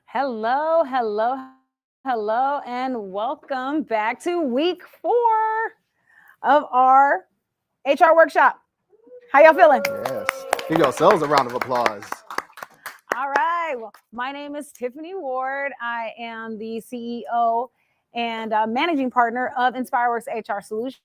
Hello, hello, hello, and welcome back to week 4 of our HR workshop. How y'all feeling? Yes. Give yourselves a round of applause. All right. Well, my name is Tiffany Ward. I am the CEO and managing partner of InspireWorksHR Solutions.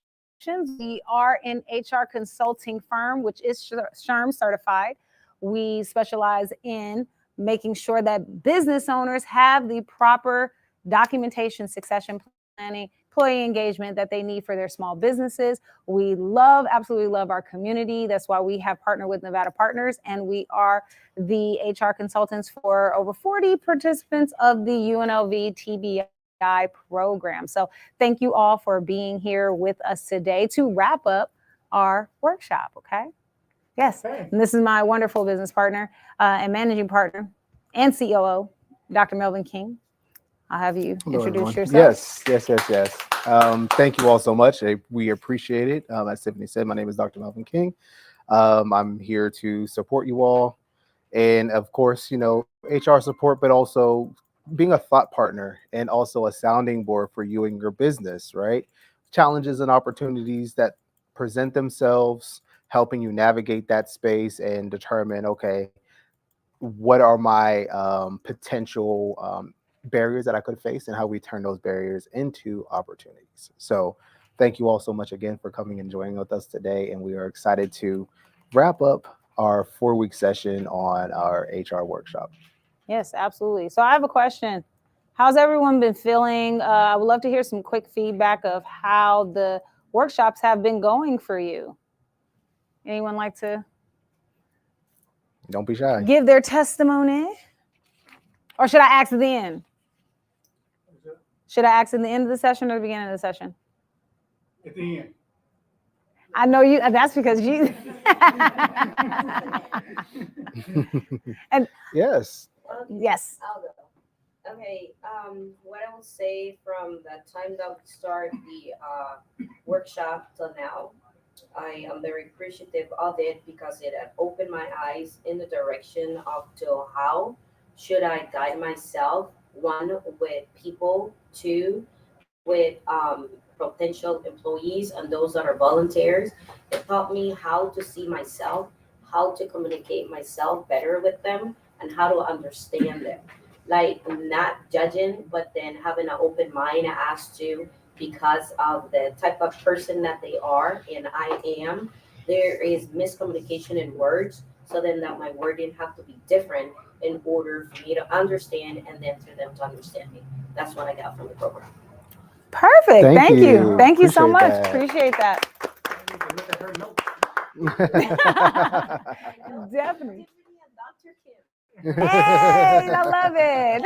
We are an HR consulting firm, which is SHRM certified. We specialize in making sure that business owners have the proper documentation, succession planning, employee engagement that they need for their small businesses. We absolutely love our community. That's why we have partnered with Nevada Partners, and we are the HR consultants for over 40 participants of the UNLV TBI program. So thank you all for being here with us today to wrap up our workshop, okay? Yes, and this is my wonderful business partner and managing partner and COO, Dr. Melvin King. I'll have you introduce yourself. Yes. Thank you all so much. We appreciate it. As Tiffany said, my name is Dr. Melvin King. I'm here to support you all. And of course, HR support, but also being a thought partner and also a sounding board for you and your business, right? Challenges and opportunities that present themselves, helping you navigate that space and determine, okay, what are my potential barriers that I could face and how we turn those barriers into opportunities. So thank you all so much again for coming and joining with us today. And we are excited to wrap up our 4-week session on our HR workshop. Yes, absolutely. So I have a question. How's everyone been feeling? I would love to hear some quick feedback of how the workshops have been going for you. Anyone like to? Don't be shy. Give their testimony? Or should I ask then? Should I ask at the end of the session or the beginning of the session? At the end. I know you, that's because you. And yes. Yes. I'll go. Okay, what I will say from the time that we start the workshop till now, I am very appreciative of it because it had opened my eyes in the direction of to how should I guide myself, one, with people, two, with potential employees and those that are volunteers. It taught me how to see myself, how to communicate myself better with them, and how to understand them. Like not judging, but then having an open mind as to because of the type of person that they are and I am, there is miscommunication in words. So then that my wording have to be different in order for me to understand and then for them to understand me. That's what I got from the program. Perfect. Thank you. Thank you so much. That. Appreciate that. Look at her notes. Definitely. Tiffany and Dr. Kim. Hey, I love it.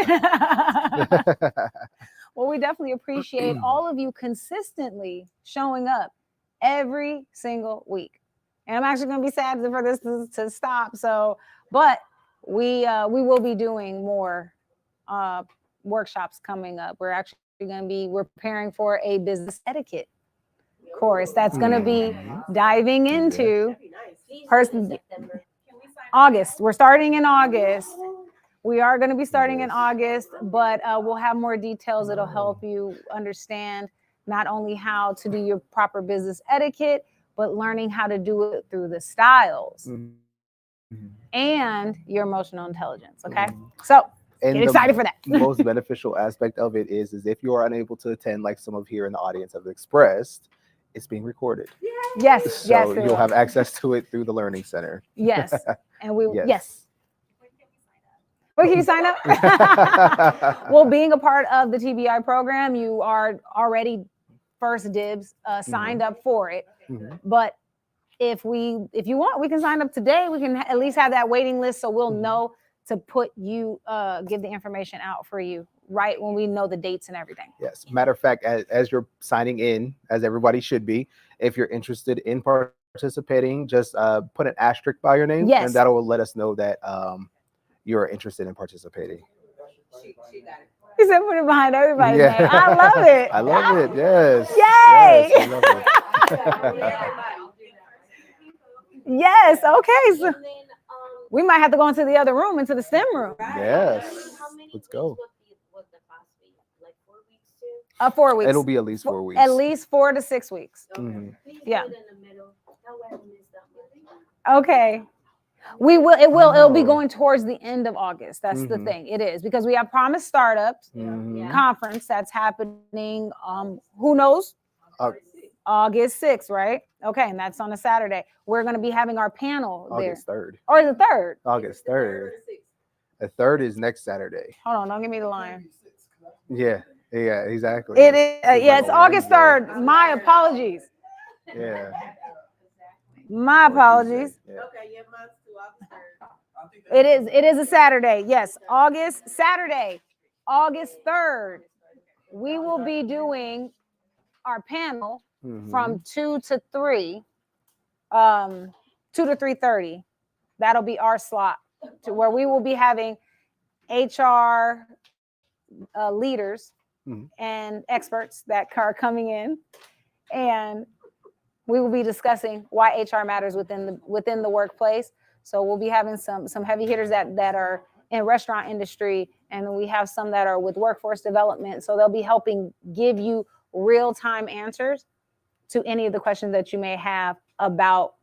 Well, we definitely appreciate all of you consistently showing up every single week. And I'm actually going to be sad for this to stop. So, but we will be doing more workshops coming up. We're actually we're preparing for a business etiquette course that's going to be diving into August. We're starting in August. We are going to be starting in August, but we'll have more details that'll help you understand not only how to do your proper business etiquette, but learning how to do it through the styles. and your emotional intelligence. Okay. Mhm. So And get the excited for that. most beneficial aspect of it is if you are unable to attend, like some of here in the audience have expressed, it's being recorded. Yes. So Yes. it you'll will. have access to it through the Learning Center. Yes. And we, Yes. yes. Where can you sign up? Well, being a part of the TBI program, you are already first dibs signed up for it. Mhm. But if you want, we can sign up today. We can at least have that waiting list so we'll know to put you, give the information out for you right when we know the dates and everything. Yes. Matter of fact, as you're signing in, as everybody should be, if you're interested in participating, just put an asterisk by your name, Yes. and that will let us know that you're interested in participating. She got it. He said put it behind everybody's Yeah. name. I love it. I love it. Yes. Yay! Yes, I love it. Yes. Okay. So And then, we might have to go into the other room, into the STEM room. Yes. How many Let's go. weeks would the class be? Like 4 weeks too? 4 weeks. It'll be at least 4 weeks. At least 4 to 6 weeks. Okay. Mhm. Please Yeah. do it in the middle. That way I don't miss that much. Okay. We will. It'll be Oh. going towards the end of August. That's the Mhm. thing. It is because we have Promise Startups Mhm. Yeah. conference that's happening. Who knows? Au- August 6th, right? Okay, and that's on a Saturday. We're going to be having our panel August 3rd. there, or the 3rd. August 3rd. The 3rd is next Saturday. Hold on, don't give me the line. Yeah. Yeah. Exactly. It is. It's Yeah, like it's a August Wednesday. 3rd. My apologies. Yeah. My apologies. Yeah. Okay, you must do August 3rd. It is. It is a Saturday. Yes, Saturday, August 3rd. We will be doing our panel Mhm. from 2 to 3, 2 to 3:30. That'll be our slot to where we will be having HR leaders Mhm. and experts that are coming in, and we will be discussing why HR matters within the workplace. So we'll be having some heavy hitters that are in restaurant industry, and we have some that are with workforce development. So they'll be helping give you real-time answers to any of the questions that you may have about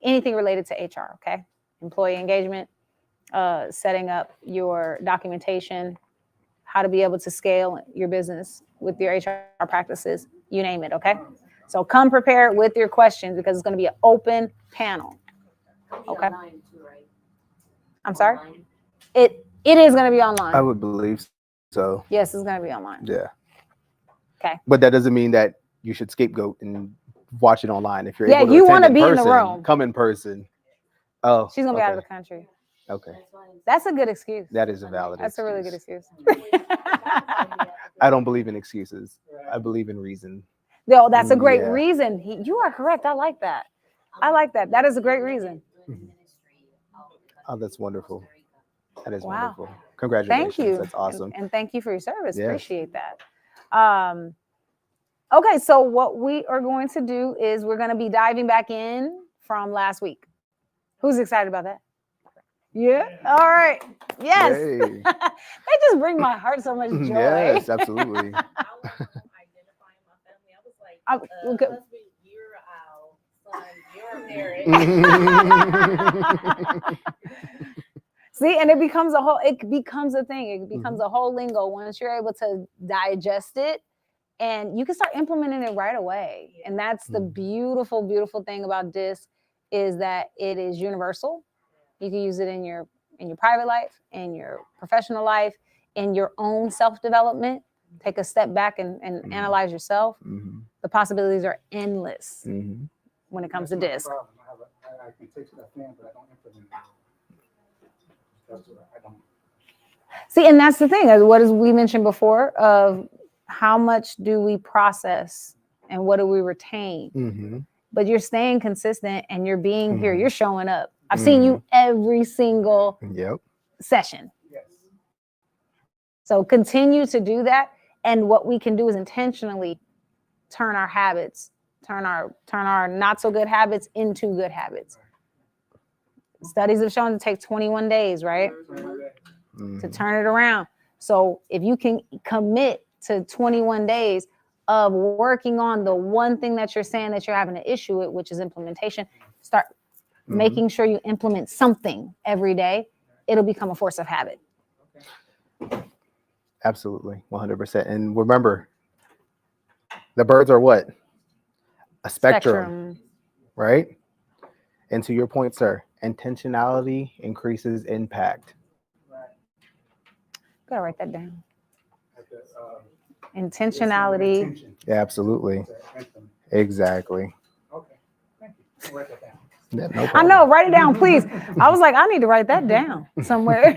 anything related to HR. Okay, employee engagement, setting up your documentation, how to be able to scale your business with your HR practices, you name it. Okay. So come prepared with your questions because it's going to be an open panel. Okay. Online too, right? I'm sorry. Online. It is going to be online. I would believe so. Yes, it's going to be online. Yeah. Okay. But that doesn't mean that you should scapegoat and watch it online. If you're Yeah, able to you attend wanna be in the person, room. come in person. Oh, She's going to be out of okay. the country. Okay. That's a good excuse. That is a valid That's a really good excuse. excuse. I don't believe in excuses. I believe in reason. No, that's a great Yeah. reason. You are correct. I like that. I like that. That is a great reason. Oh, that's wonderful. That is Wow. wonderful. Congratulations. Thank you. That's awesome. And thank you for your service. Yes. Appreciate that. Okay, so what we are going to do is we're going to be diving back in from last week. Who's excited about that? Yeah. All right. Yes. Yay. They just bring my heart so much joy. Yes, absolutely. I was identifying my family. I was like, Okay. husband, you're our son, you're a parent. See, and it becomes a thing. It becomes a whole lingo once you're able to digest it, and you can start implementing it right away. And that's the beautiful, beautiful thing about DISC is that it is universal. You can use it in your private life, in your professional life, in your own self-development. Take a step back and analyze yourself. Mhm. The possibilities are endless Mhm. when it comes to DISC. I can take it a fan, but I don't implement it. That's what I don't. See, and that's the thing. What as we mentioned before of how much do we process and what do we retain? Mhm. But you're staying consistent and you're being here. Mhm. You're showing up. I've seen you every single Yep. Yes. session. So continue to do that. And what we can do is intentionally turn our habits, turn our not so good habits into good habits. Studies have shown to take 21 days, right? To turn it around. So if you can commit to 21 days of working on the one thing that you're saying that you're having an issue with, which is implementation, start making sure you implement something every day, it'll become a force of habit. Absolutely, 100%. And remember, the birds are what? A spectrum, right? And to your point, sir, intentionality increases impact. Right. Gotta write that down. Like the, Intentionality. intention Yeah, absolutely. to implement. Exactly. Okay, thank you. I'll write that down. Yeah, no I problem. know, write it down, please. I was like, I need to write that down somewhere.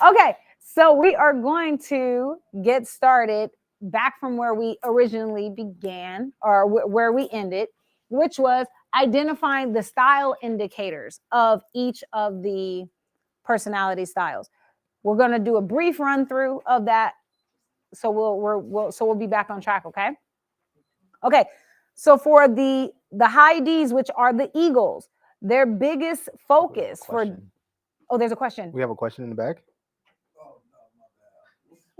Okay, so we are going to get started back from where we originally began, or where we ended, which was identifying the style indicators of each of the personality styles. We're going to do a brief run through of that, so we'll be back on track. Okay. So for the high Ds, which are the Eagles, their biggest focus for. Oh, there's a question. We have a question in the back.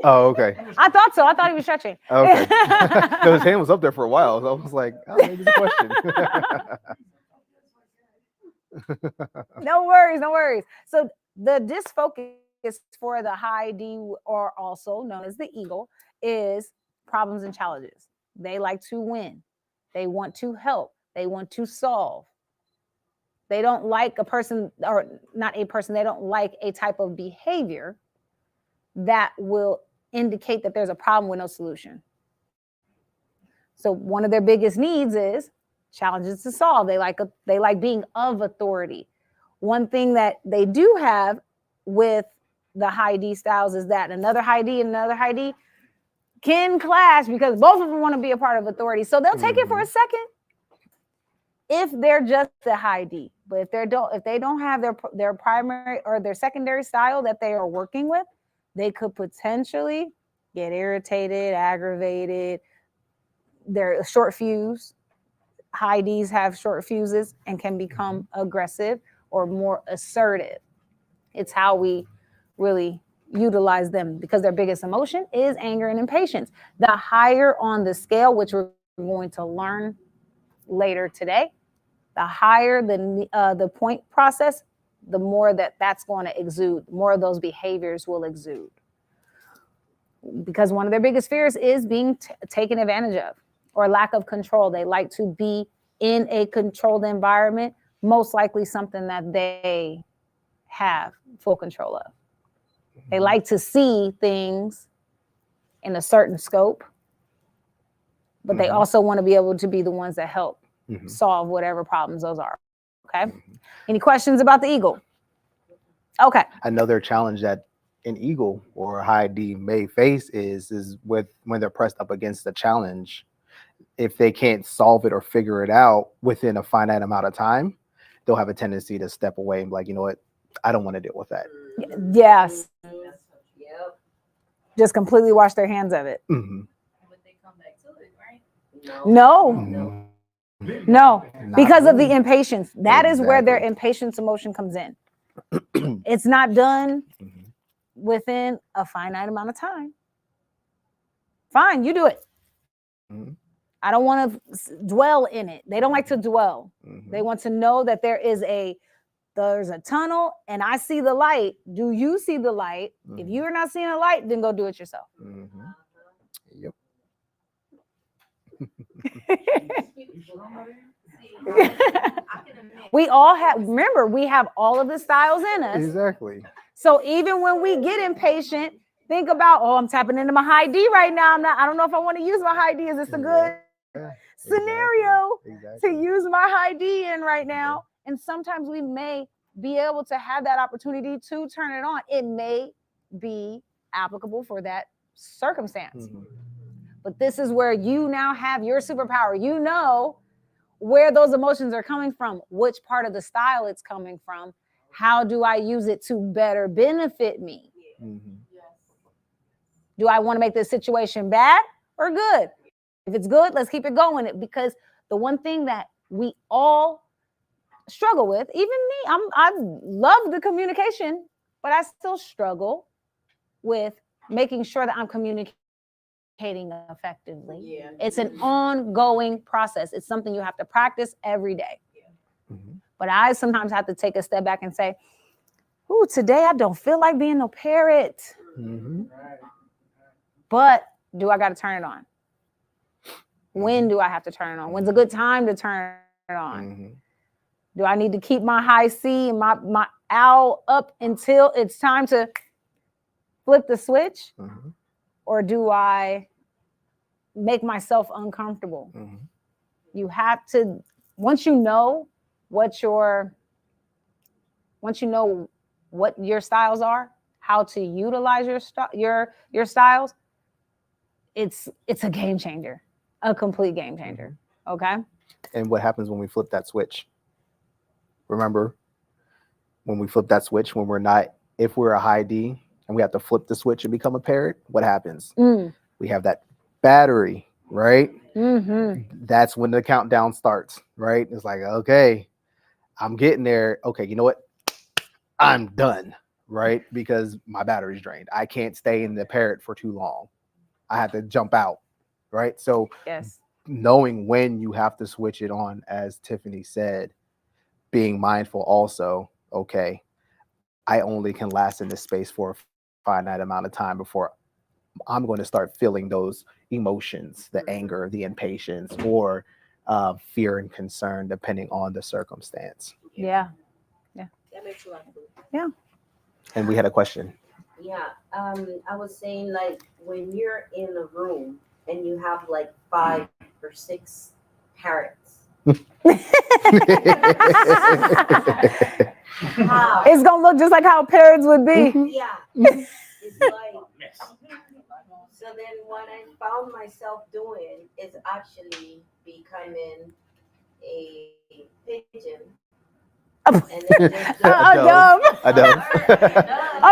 Oh, okay. I thought so. I thought he was stretching. Okay. No, his hand was up there for a while. So I was like, oh, maybe it's a question. No worries. So the disfocus for the high D, or also known as the Eagle, is problems and challenges. They like to win. They want to help. They want to solve. They don't like a person, or not a person, they don't like a type of behavior that will indicate that there's a problem with no solution. So one of their biggest needs is challenges to solve. They like being of authority. One thing that they do have with the high D styles is that another high D and another high D can clash, because both of them want to be a part of authority. So they'll take it for a second if they're just a high D. But if they don't have their primary or their secondary style that they are working with, they could potentially get irritated, aggravated. They're a short fuse. High Ds have short fuses and can become aggressive or more assertive. It's how we really utilize them, because their biggest emotion is anger and impatience. The higher on the scale, which we're going to learn later today, the higher the point process, the more that's going to exude, more of those behaviors will exude. Because one of their biggest fears is being taken advantage of, or lack of control. They like to be in a controlled environment, most likely something that they have full control of. They like to see things in a certain scope, but they also want to be able to be the ones that help solve whatever problems those are. Okay. Any questions about the Eagle? Okay. Another challenge that an Eagle or a high D may face is when they're pressed up against the challenge. If they can't solve it or figure it out within a finite amount of time, they'll have a tendency to step away and be like, you know what, I don't want to deal with that. Yes. Yep. Just completely wash their hands of it. But they come back to it, right? No. Because of the impatience. That is where their impatience emotion comes in. It's not done within a finite amount of time. Fine, you do it. I don't want to dwell in it. They don't like to dwell. They want to know that there's a tunnel and I see the light. Do you see the light? If you're not seeing a light, then go do it yourself. Yep. We all have, remember, we have all of the styles in us. Exactly. So even when we get impatient, think about, oh, I'm tapping into my high D right now. I don't know if I want to use my high D. Is this a good scenario to use my high D in right now? And sometimes we may be able to have that opportunity to turn it on. It may be applicable for that circumstance. But this is where you now have your superpower. You know where those emotions are coming from, which part of the style it's coming from. How do I use it to better benefit me? Do I want to make this situation bad or good? If it's good, let's keep it going. Because the one thing that we all struggle with, even me, I love the communication, but I still struggle with making sure that I'm communicating effectively. It's an ongoing process. It's something you have to practice every day. But I sometimes have to take a step back and say, ooh, today I don't feel like being no parent. Mm-hmm. Right. But do I got to turn it on? When do I have to turn it on? When's a good time to turn it on? Mm-hmm. Do I need to keep my high C and my owl up until it's time to flip the switch? Mm-hmm. Or do I make myself uncomfortable? Mm-hmm. You have to, once you know what your styles are, how to utilize your styles, it's a game changer, a complete game changer. Okay. And what happens when we flip that switch? Remember, when we flip that switch, when we're not, if we're a high D and we have to flip the switch and become a parrot, what happens? We have that battery, right? Mm-hmm. That's when the countdown starts, right? It's like, okay, I'm getting there. Okay, you know what? I'm done, right? Because my battery's drained. I can't stay in the parrot for too long. I have to jump out, right? So Yes. knowing when you have to switch it on, as Tiffany said, being mindful also, okay, I only can last in this space for a finite amount of time before I'm going to start feeling those emotions, the anger, the impatience, or fear and concern, depending on the circumstance. Yeah. That makes a lot of sense. Yeah. And we had a question. Yeah, I was saying, like, when you're in a room and you have like 5 or 6 parrots, how? It's gonna look just like how parents would be. Yeah, it's like, so then what I found myself doing is actually becoming a pigeon. And then just A dove. A dove.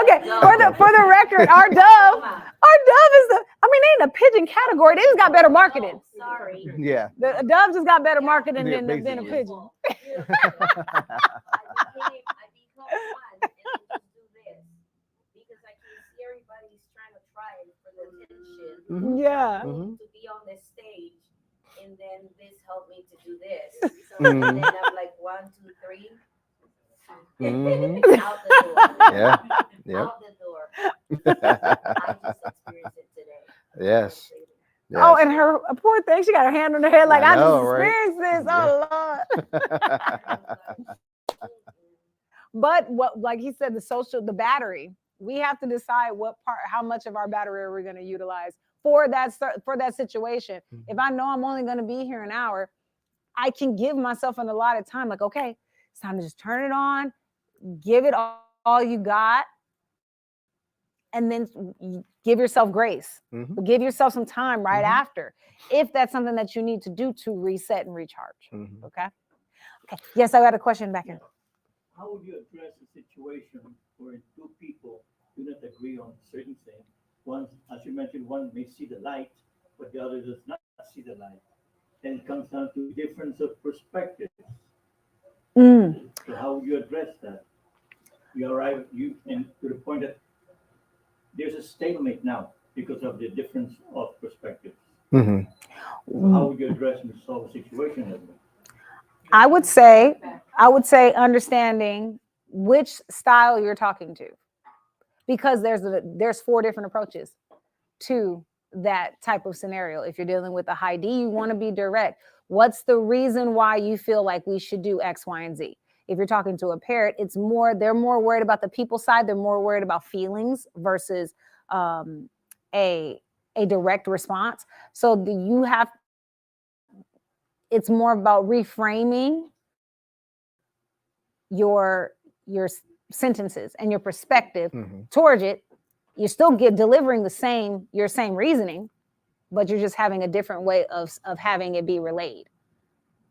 Okay, for the record, our dove is they in the pigeon category. They just got better marketing. Sorry. Yeah. The dove just got better marketing Yeah, than a basically. pigeon. I become one and then just do this because I can see everybody's trying to try it for the attention. Mhm. Yeah. Mhm. To be on this stage, and then this helped me to do this. So Mhm. and then I'm like 1, 2, 3. Mhm. Out the door. Yeah. Yep. Out the door. I just experienced it today. Yes. Oh, Yes. and her poor thing, she got her hand on her head like I I know, just right? experienced this. Oh Lord. But what, like he said, the battery. We have to decide how much of our battery are we going to utilize for that situation. If I know I'm only going to be here an hour, I can give myself an allotted time. Like, okay, it's time to just turn it on, give it all you got, and then give yourself grace. Mhm. Give yourself some time right Mhm. after, if that's something that you need to do to reset and recharge. Mhm. Okay. Yes, I got a question back here. How would you address a situation where 2 people do not agree on certain things? One, as you mentioned, one may see the light, but the other does not see the light. And it comes down to difference of perspective. So how would you address that? You arrive and to the point that there's a stalemate now because of the difference of perspectives. Mhm. So how would you address and solve a situation like that? I would say understanding which style you're talking to, because there's 4 different approaches to that type of scenario. If you're dealing with a high D, you want to be direct. What's the reason why you feel like we should do X, Y, and Z? If you're talking to a parrot, they're more worried about the people side. They're more worried about feelings versus a direct response. So it's more about reframing your sentences and your perspective towards it. You're still delivering your same reasoning, but you're just having a different way of having it be relayed.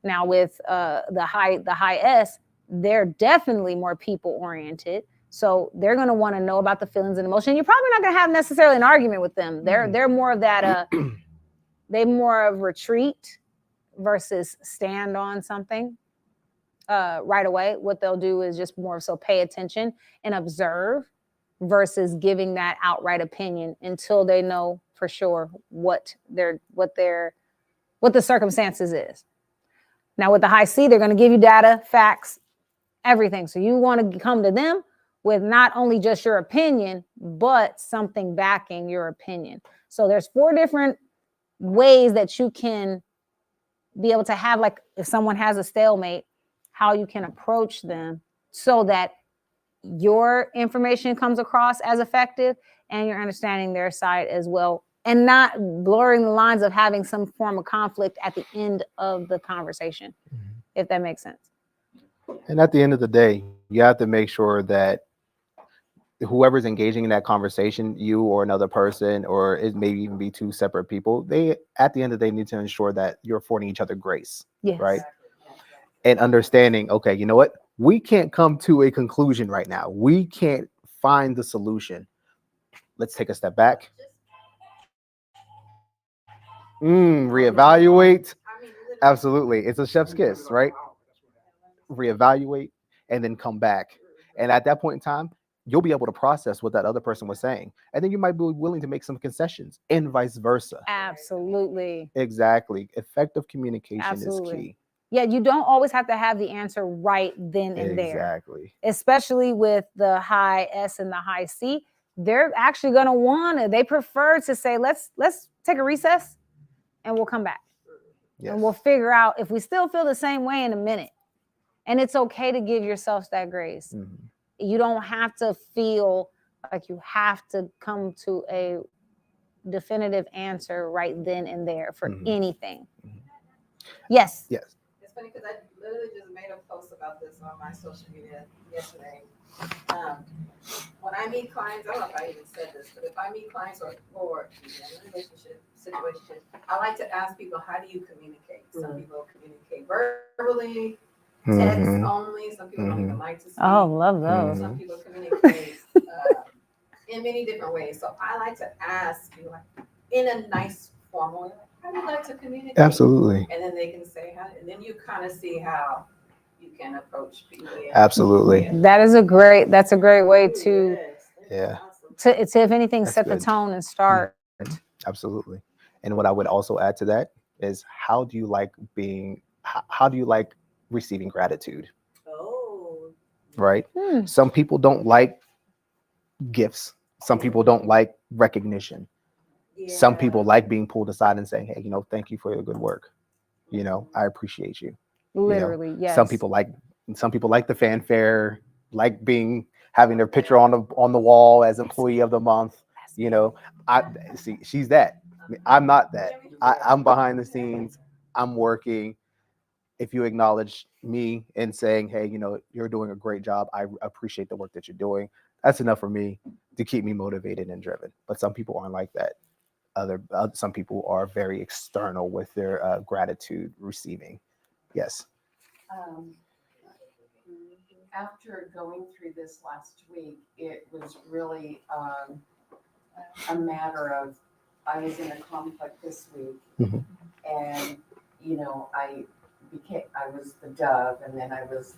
Now with the high S, they're definitely more people oriented, so they're going to want to know about the feelings and emotion. You're probably not going to have necessarily an argument with them. They're more of that. They more of retreat versus stand on something right away. What they'll do is just more so pay attention and observe versus giving that outright opinion until they know for sure what the circumstances is. Now with the high C, they're going to give you data, facts, everything. So you want to come to them with not only just your opinion, but something backing your opinion. So there's 4 different ways that you can be able to have, like, if someone has a stalemate, how you can approach them so that your information comes across as effective and you're understanding their side as well, and not blurring the lines of having some form of conflict at the end of the conversation, if that makes sense. And at the end of the day, you have to make sure that whoever's engaging in that conversation, you or another person, or it may even be 2 separate people, they, at the end of the day, need to ensure that you're affording each other grace, Yes. right? And understanding, okay, you know what? We can't come to a conclusion right now. We can't find the solution. Let's take a step back. Reevaluate. Absolutely. It's a chef's kiss, right? Reevaluate and then come back. And at that point in time, you'll be able to process what that other person was saying. And then you might be willing to make some concessions and vice versa. Absolutely. Exactly. Effective communication Absolutely. is key. Yeah, you don't always have to have the answer right then and there. Exactly. Especially with the high S and the high C. They're actually going to want to, they prefer to say, let's take a recess and we'll come back. Yes. And we'll figure out if we still feel the same way in a minute. And it's okay to give yourself that grace. Mhm. You don't have to feel like you have to come to a definitive answer right then and there for anything. Yes. Yes. It's funny because I literally just made a post about this on my social media yesterday. When I meet clients, I don't know if I even said this, but if I meet clients or in a relationship situation, I like to ask people, how do you communicate? Some people communicate verbally, text only. Some people don't even like to speak. Oh, love those. Some people communicate in many different ways. So I like to ask you, like, in a nice, formal way, how do you like to communicate? Absolutely. And then they can say how, and then you kind of see how you can approach people. Absolutely. That's a great way to, Yeah. to if anything, That's set good. the tone and start. Absolutely. And what I would also add to that is, how do you like receiving gratitude? Oh. Right? Some people don't like gifts. Some people don't like recognition. Yeah. Some people like being pulled aside and saying, hey, thank you for your good work. I appreciate you. Literally, yes. Some people like the fanfare, like having their picture on the wall as employee of the month. I see she's that. I'm not that. I'm behind the scenes. I'm working. If you acknowledge me and saying, hey, you're doing a great job, I appreciate the work that you're doing, that's enough for me to keep me motivated and driven. But some people aren't like that. Some people are very external with their gratitude receiving. Yes. After going through this last week, it was really a matter of, I was in a conflict this week, and I was the dove, and then I was,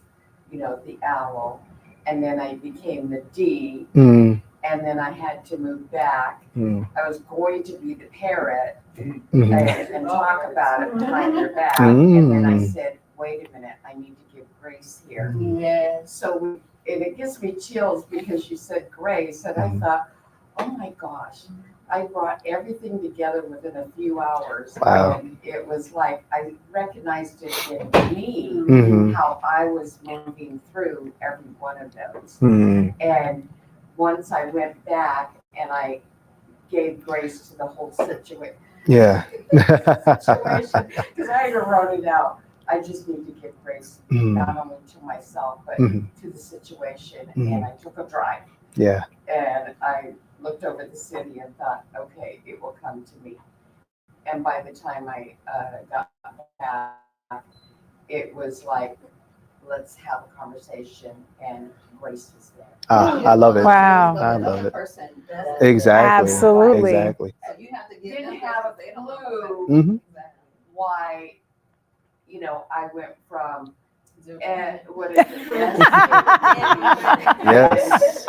the owl, and then I became the D, and then I had to move back. I was going to be the parrot and talk about it behind their back, and then I said, wait a minute, I need to give grace here. Yeah. So it gives me chills because you said grace, and I thought, oh my gosh, I brought everything together within a few hours. Wow. And it was like I recognized it in me, how I was moving through every one of those. And once I went back and I gave grace to the whole situation. Yeah. Because I even wrote it out. I just need to give grace not only to myself, but to the situation. And I took a drive. Yeah. And I looked over the city and thought, okay, it will come to me. And by the time I got back, it was like, let's have a conversation, and grace was there. I love it. Wow. I love it. Person Exactly. Absolutely. Exactly. So you have to give Didn't them have a they don't know. clue why, I went from what is it? Yes.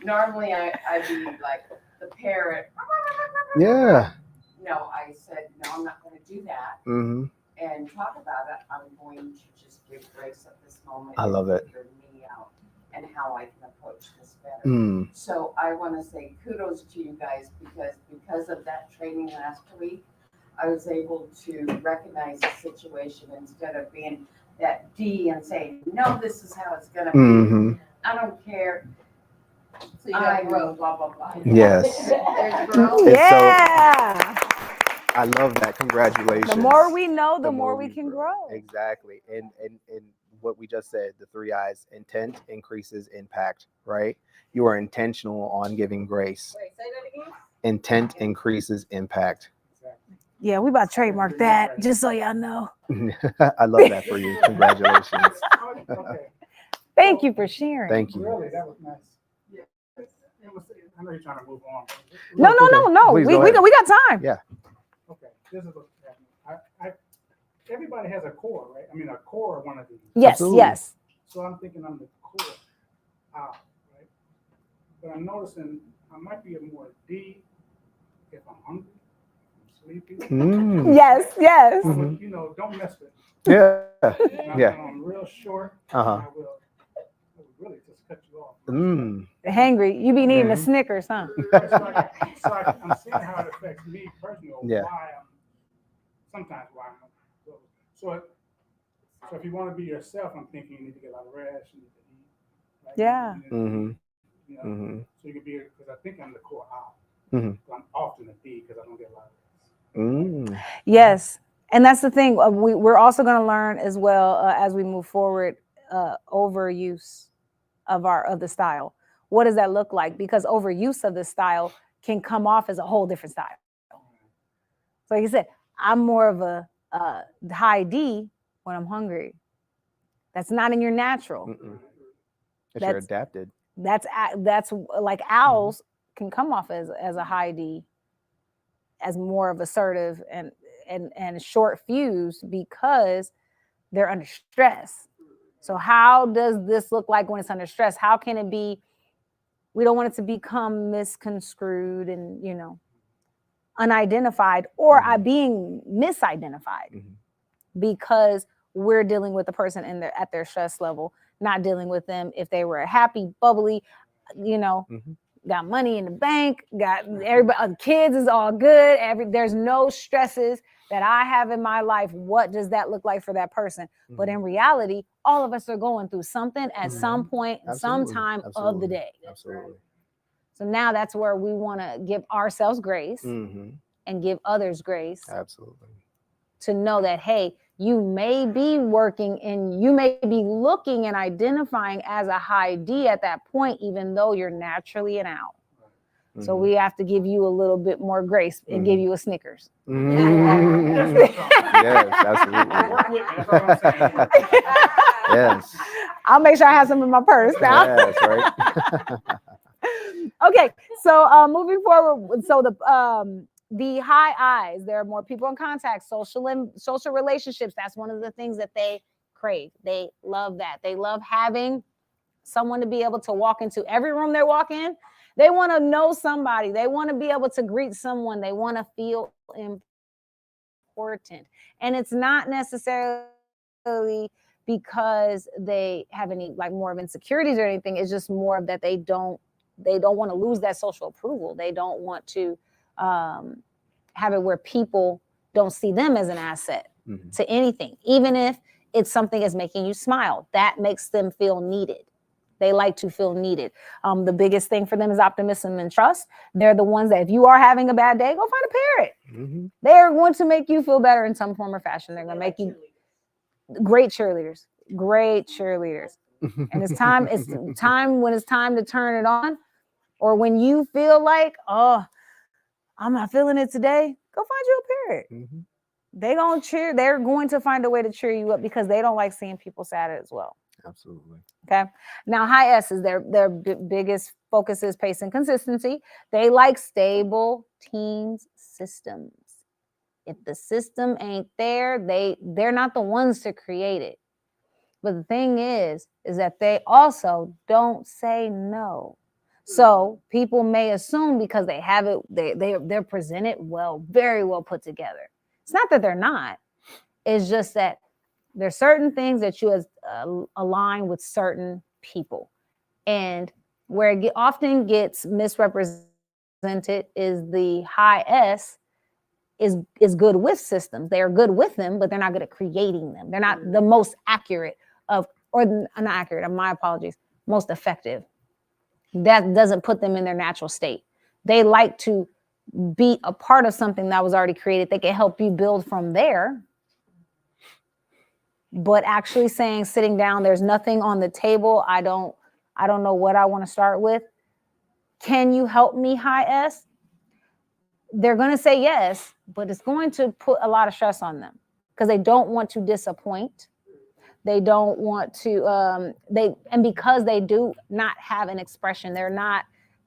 Normally I'd be like the parrot. Yeah. No, I said, no, I'm not going to do that and talk about it. I'm going to just give grace at this moment. I love it. For me, and how I can approach this better. Mm. So I want to say kudos to you guys because of that training last week, I was able to recognize the situation instead of being that D and saying, no, this is how it's going to be. Mm-hmm. I don't care. So you got growth. Blah, blah, blah. Yes. There's growth. It's Yeah. I love that. Congratulations. The more we know, the more we can grow. Exactly. And what we just said, the 3 I's: intent increases impact, right? You are intentional on giving grace. Wait, say that again? Intent increases impact. Yeah, we about to trademark that, just so y'all know. I love that for you. Congratulations. Okay, Thank you for sharing. Thank you. really, that was nice. Yeah. I know you're trying to move on. No. Please We go ahead. got time. Yeah. Okay, this is what's happening. Everybody has a core, right? I mean, a core of one of these. Yes, Absolutely. yes. So I'm thinking I'm the core out, right? But I'm noticing I might be a more D if I'm hungry, I'm sleepy. Mm. Yes. I would, don't mess with me. Yeah. If Yeah. I'm real short, Uh-huh. I would really just cut you off. Mm. Hangry. You be needing a Mhm. Snickers, huh? So I'm seeing how it affects me personally, or Yeah. why I'm so if you want to be yourself, I'm thinking you need to get a lot of rest, you need to eat. Right? Yeah. Mm-hmm. You know, Mm-hmm. so you can be, because I think I'm the core out. Mhm. I'm often a D because I don't get a lot of rest. Mm. Yes. And that's the thing. We're also going to learn as well as we move forward, overuse of the style. What does that look like? Because overuse of the style can come off as a whole different style. So like you said, I'm more of a high D when I'm hungry. That's not in your natural. Mm-mm. If you're That's- adapted. That's like owls can come off as a high D, as more of assertive and short fuse because they're under stress. So how does this look like when it's under stress? How can it be? We don't want it to become misconstrued and unidentified or being misidentified because we're dealing with the person at their stress level, not dealing with them if they were happy, bubbly, got money in the bank, got everybody, kids is all good. There's no stresses that I have in my life. What does that look like for that person? But in reality, all of us are going through something at some point, some time of the day. Absolutely. So now that's where we want to give ourselves grace and give others grace. Absolutely. To know that, hey, you may be working and you may be looking and identifying as a high D at that point, even though you're naturally an owl. So we have to give you a little bit more grace and give you a Snickers. Yes, absolutely. Work with me, that's what I'm saying. Yes. I'll make sure I have some in my purse now. Yes, right. Okay, so moving forward, so the high I's, there are more people in contact, social relationships. That's one of the things that they crave. They love that. They love having someone to be able to walk into every room they walk in. They want to know somebody. They want to be able to greet someone. They want to feel important. And it's not necessarily because they have any more of insecurities or anything. It's just more of that they don't want to lose that social approval. They don't want to have it where people don't see them as an asset to anything, even if it's something that's making you smile. That makes them feel needed. They like to feel needed. The biggest thing for them is optimism and trust. They're the ones that if you are having a bad day, go find a parent. They are going to make you feel better in some form or fashion. They're going to make you great cheerleaders. And it's time when it's time to turn it on, or when you feel like, oh, I'm not feeling it today, go find you a parent. They're going to find a way to cheer you up because they don't like seeing people sad as well. Absolutely. Okay. Now, high S's, their biggest focus is pace and consistency. They like stable teams systems. If the system ain't there, they're not the ones to create it. But the thing is that they also don't say no. So people may assume because they have it, they're presented well, very well put together. It's not that they're not. It's just that there's certain things that you align with certain people. And where it often gets misrepresented is the high S is good with systems. They are good with them, but they're not good at creating them. They're not the most accurate or not accurate, my apologies, most effective. That doesn't put them in their natural state. They like to be a part of something that was already created. They can help you build from there. But actually sitting down, there's nothing on the table. I don't know what I want to start with. Can you help me, high S? They're going to say yes, but it's going to put a lot of stress on them because they don't want to disappoint. They don't want to, and because they do not have an expression, they're not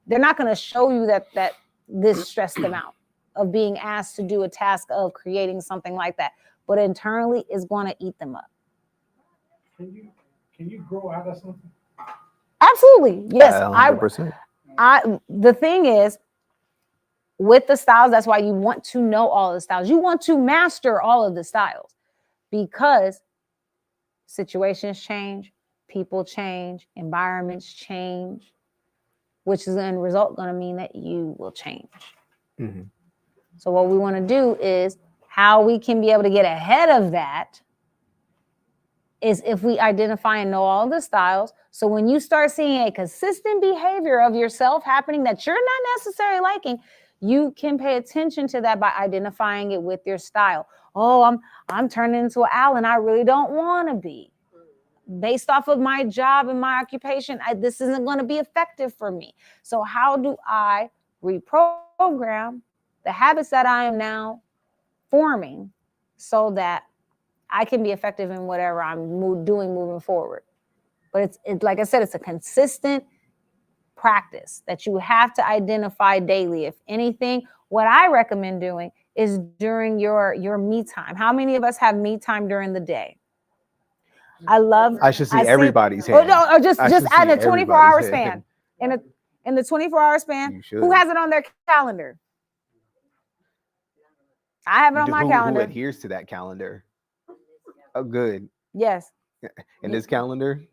going to show you that this stressed them out of being asked to do a task of creating something like that. But internally, it's going to eat them up. Can you grow out of something? Absolutely. Yes. 100%. The thing is, with the styles, that's why you want to know all the styles. You want to master all of the styles because situations change, people change, environments change, which is in result going to mean that you will change. Mm-hmm. So what we want to do is how we can be able to get ahead of that is if we identify and know all the styles. So when you start seeing a consistent behavior of yourself happening that you're not necessarily liking, you can pay attention to that by identifying it with your style. Oh, I'm turning into an owl and I really don't want to be. Based off of my job and my occupation, this isn't going to be effective for me. So how do I reprogram the habits that I am now forming so that I can be effective in whatever I'm doing moving forward? But it's like I said, it's a consistent practice that you have to identify daily. If anything, what I recommend doing is during your me time. How many of us have me time during the day? I should see everybody's hand. Or just in a 24-hour span. In the 24-hour span, who has it on their calendar? I have it on my calendar. Who adheres to that calendar? Oh, good. Yes. In this calendar?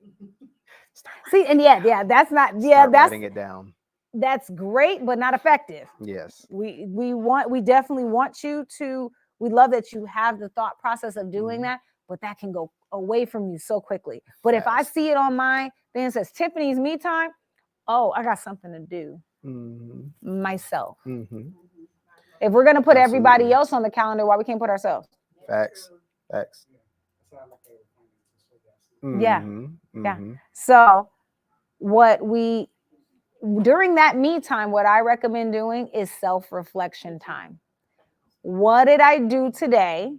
See, and that's not, that's writing it down. That's great, but not effective. Yes. We definitely want you to, we love that you have the thought process of doing that, but that can go away from you so quickly. But if I see it on mine, then it says Tiffany's me time. Oh, I got something to do myself. Mm-hmm. If we're going to put everybody else on the calendar, why we can't put ourselves? Facts. Yeah. So during that me time, what I recommend doing is self-reflection time. What did I do today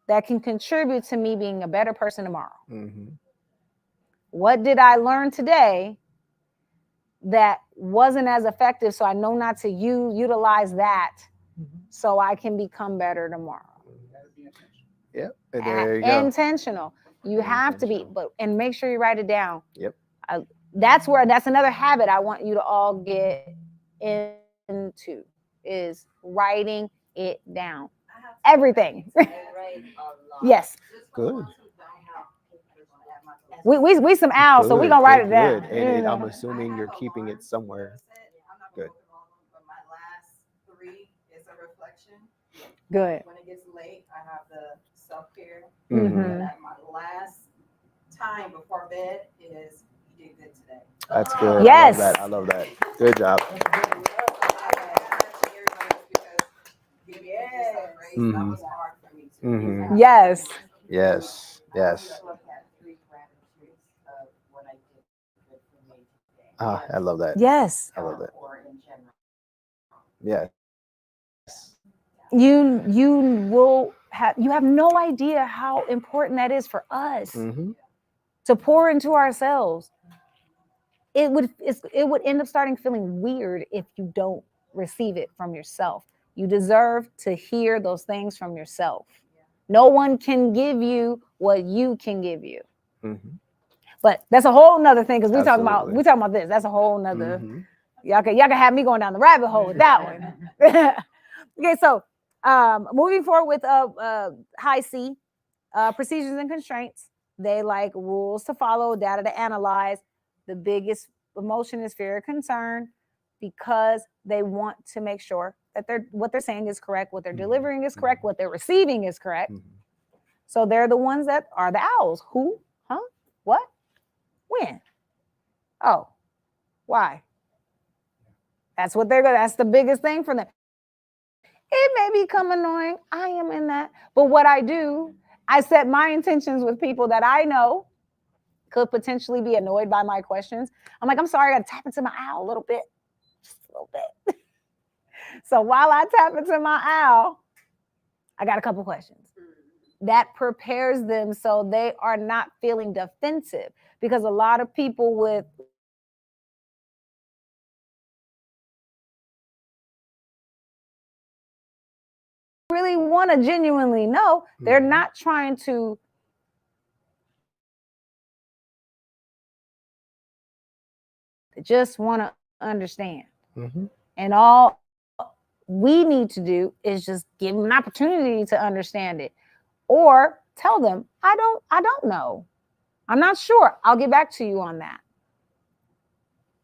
that can contribute to me being a better person tomorrow? Mm-hmm. What did I learn today that wasn't as effective? So I know not to utilize that so I can become better tomorrow. Yep. There you go. Intentional. You have to be, and make sure you write it down. Yep. That's another habit I want you to all get into is writing it down. Everything. Yes. Good. We some owls, so we're gonna write it down. Good. And I'm assuming you're keeping it somewhere. Good. But my last 3 is a reflection. Good. When it gets late, I have the self-care. Mm-hmm. And my last time before bed is you did good today. That's good. Yes. I love that. Good job. That was hard for me too. Mm-hmm. Yes. Yes. I love that. Yes. I love that. Yeah. You have no idea how important that is for us to pour into ourselves. It would end up starting feeling weird if you don't receive it from yourself. You deserve to hear those things from yourself. No one can give you what you can give you. Mm-hmm. But that's a whole nother thing because we talking about this. That's a whole nother. Y'all can have me going down the rabbit hole with that one. Okay, so moving forward with high C, procedures and constraints. They like rules to follow, data to analyze, The biggest emotion is fear or concern, because they want to make sure that what they're saying is correct, what they're delivering is correct, what they're receiving is correct. So they're the ones that are the owls. Who? Huh? What? When? Oh, why? That's what that's the biggest thing for them. It may become annoying. I am in that. But what I do, I set my intentions with people that I know could potentially be annoyed by my questions. I'm like, I'm sorry, I got to tap into my owl a little bit. Just a little bit. So while I tap into my owl, I got a couple questions. That prepares them so they are not feeling defensive. Because a lot of people with really want to genuinely know, they're not trying to just want to understand. And all we need to do is just give them an opportunity to understand it, or tell them, I don't know. I'm not sure. I'll get back to you on that.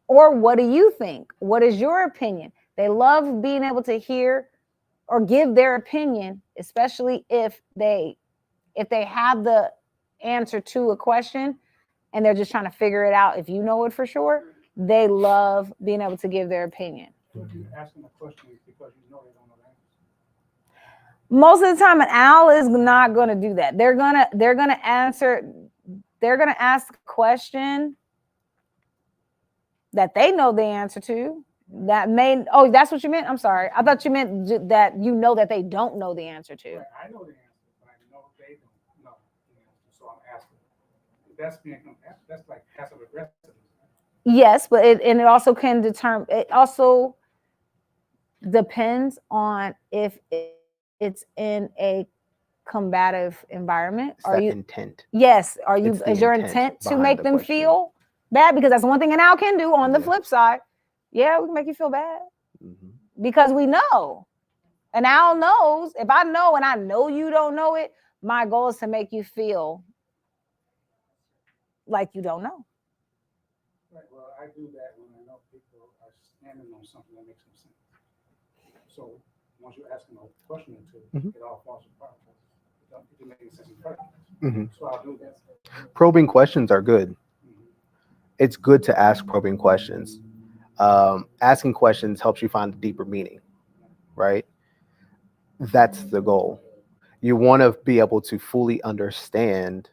Or what do you think? What is your opinion? They love being able to hear or give their opinion, especially if they have the answer to a question and they're just trying to figure it out. If you know it for sure, they love being able to give their opinion. So if you're asking a question because you know they don't know the answer. Most of the time, an owl is not going to do that. They're gonna answer. They're gonna ask a question that they know the answer to. That's what you meant? I'm sorry. I thought you meant that you know that they don't know the answer to. Right. I know the answer, but I know they don't know the answer, so I'm asking. That's like passive aggressive. Yes, but it also can determine. It also depends on if it's in a combative environment. It's that intent. Yes. Is your intent intent to behind make the them question. feel bad? Because that's one thing an owl can do. On the flip side, we can make you feel bad because we know. An owl knows. If I know and I know you don't know it, my goal is to make you feel like you don't know. Right. Well, I do that when I know people are standing on something that makes some sense. So once you ask them a question or two, it all falls apart. It doesn't make any sense in the first place. So I'll do that. Probing questions are good. It's good to ask probing questions. Asking questions helps you find the deeper meaning, right? That's the goal. You want to be able to fully understand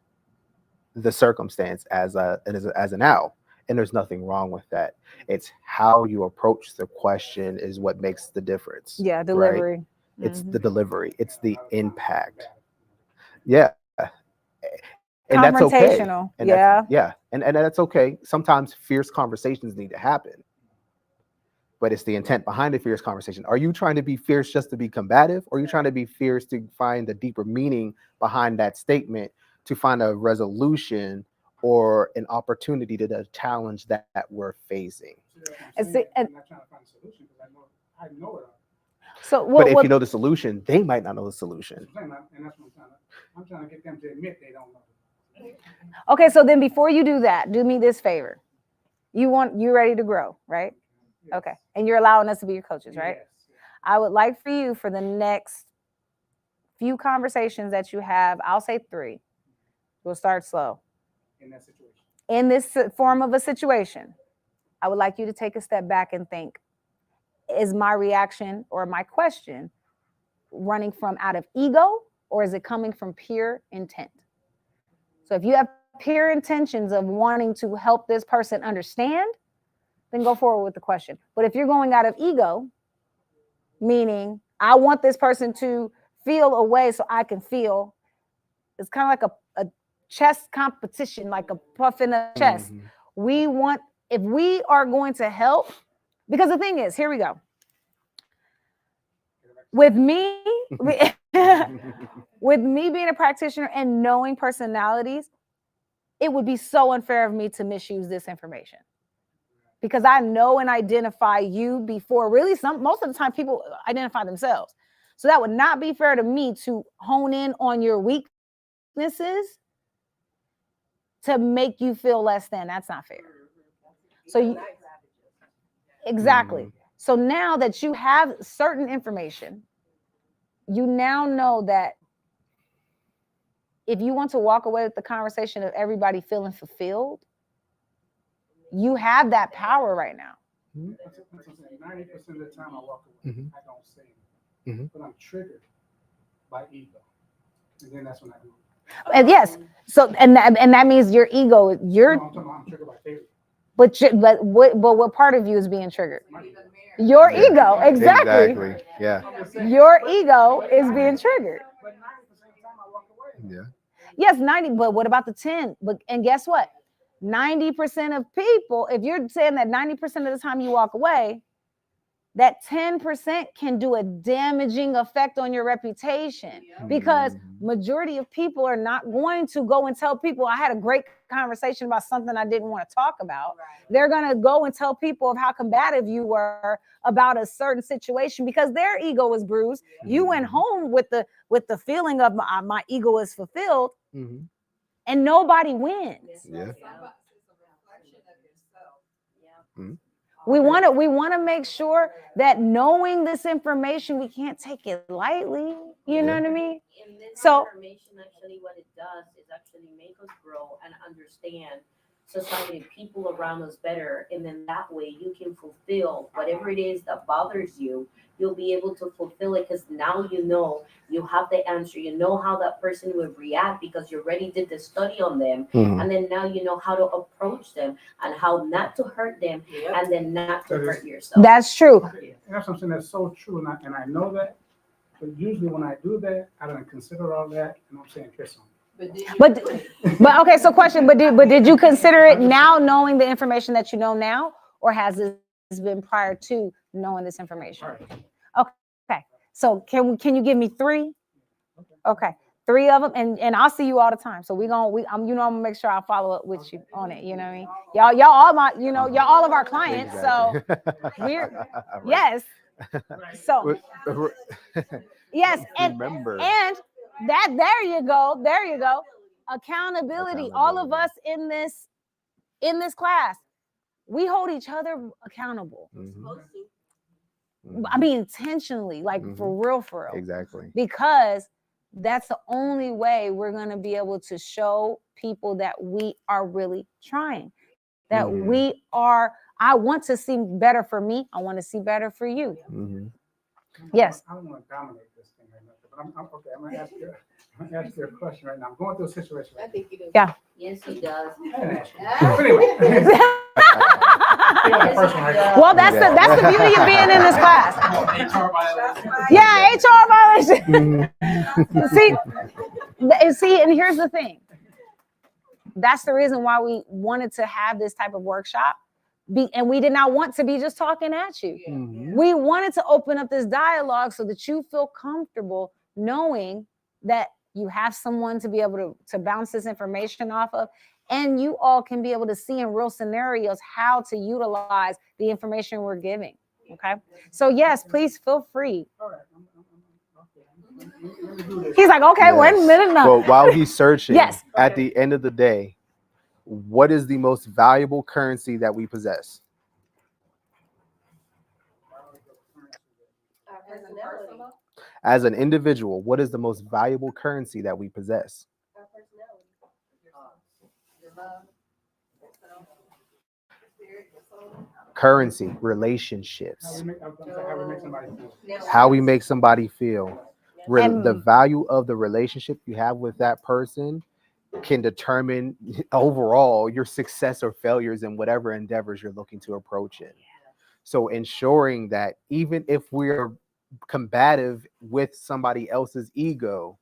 the circumstance as an owl, and there's nothing wrong with that. It's how you approach the question is what makes the difference. Yeah, delivery. Right? It's the delivery. It's the impact. Yeah. And that's okay. Confrontational. And that's okay. Sometimes fierce conversations need to happen. But it's the intent behind the fierce conversation. Are you trying to be fierce just to be combative? Or are you trying to be fierce to find the deeper meaning behind that statement, to find a resolution or an opportunity to the challenge that we're facing? I'm not trying to find a solution because I know it. But if you know the solution, they might not know the solution. And that's what I'm trying to get them to admit they don't know. Okay, so then before you do that, do me this favor. You're ready to grow, right? Yes. Okay. And you're allowing us to be your coaches, right? Yes. I would like for you, for the next few conversations that you have, I'll say 3. We'll start slow. In that situation. In this form of a situation, I would like you to take a step back and think, is my reaction or my question running from out of ego, or is it coming from pure intent? So if you have pure intentions of wanting to help this person understand, then go forward with the question. But if you're going out of ego, meaning I want this person to feel a way so I can feel, it's kind of like a chess competition, like a puff in a chest. If we are going to help, because the thing is, here we go. With me, with me being a practitioner and knowing personalities, it would be so unfair of me to misuse this information. Because I know and identify you before most of the time people identify themselves. So that would not be fair to me to hone in on your weaknesses to make you feel less than. That's not fair. So you, exactly. Mhm. So now that you have certain information, you now know that if you want to walk away with the conversation of everybody feeling fulfilled, you have that power right now. 90% of the time I walk away, Mhm. I don't say anything, Mhm. but I'm triggered by ego, and then that's when I do. And yes, so and that means your ego, No, your I'm talking about I'm triggered by failure. but what part of you is being triggered? My ego. Your Yeah. ego, exactly. Exactly. Yeah. I'm just saying, Your ego is being triggered. but 90% of the time I walk away. Yeah. Yes, 90, but what about the 10? But and guess what? 90% of people, if you're saying that 90% of the time you walk away, that 10% can do a damaging effect on your reputation, because Mhm. majority of people are not going to go and tell people I had a great conversation about something I didn't want to talk about. They're going to go and tell people of how combative you were about a certain situation because their ego is bruised. You went home with the feeling of my ego is fulfilled, Mhm. and nobody wins. Yeah. Mhm. We want to make sure that knowing this information, we can't take it lightly. You know Yeah. what I mean? And this So- information actually what it does is actually make us grow and understand society, people around us better, and then that way you can fulfill whatever it is that bothers you. You'll be able to fulfill it because now you know you have the answer. You know how that person would react because you already did the study on them, Mhm. and then now you know how to approach them and how not to hurt them, and then not to hurt yourself. That's true. Okay, and that's something that's so true, and I know that. But usually when I do that, I don't consider all that, and I'm saying kiss on. But okay, so question, but did you consider it now, knowing the information that you know now, or has this been prior to knowing this information? Okay. So can you give me 3? Okay. 3 of them, and I'll see you all the time. So I'm gonna make sure I'll follow up with you on it. You know what I mean? Y'all all my, y'all all of our clients. So we're Right. yes. So yes, and Remember. that there you go. Accountability. All of us in this class, we hold each other accountable. Mhm. I mean, intentionally, like Mhm. for real, Exactly. because that's the only way we're going to be able to show people that we are really trying, that Mhm. we are. I want to see better for me. I want to see better for you. Mhm. Yes. I don't want to dominate this thing right now, but I'm okay. I'm gonna ask you a question right now. I'm going through a situation. I think you do. Yeah. Yes, he does. I didn't ask you. But anyway. Well, that's the beauty of being in this class. Yeah, HR violation. See, and here's the thing. That's the reason why we wanted to have this type of workshop. And we did not want to be just talking at you. Mhm. We wanted to open up this dialogue so that you feel comfortable knowing that you have someone to be able to bounce this information off of, and you all can be able to see in real scenarios how to utilize the information we're giving. Okay. So yes, please feel free. All right. Let me do this. He's like, okay, wait a minute now. Well, while he's searching, Yes. at the end of the day, what is the most valuable currency that we possess? As an individual, what is the most valuable currency that we possess? Currency, relationships, how we make somebody feel. The value of the relationship you have with that person can determine overall your success or failures in whatever endeavors you're looking to approach in. So ensuring that even if we're combative with somebody else's ego,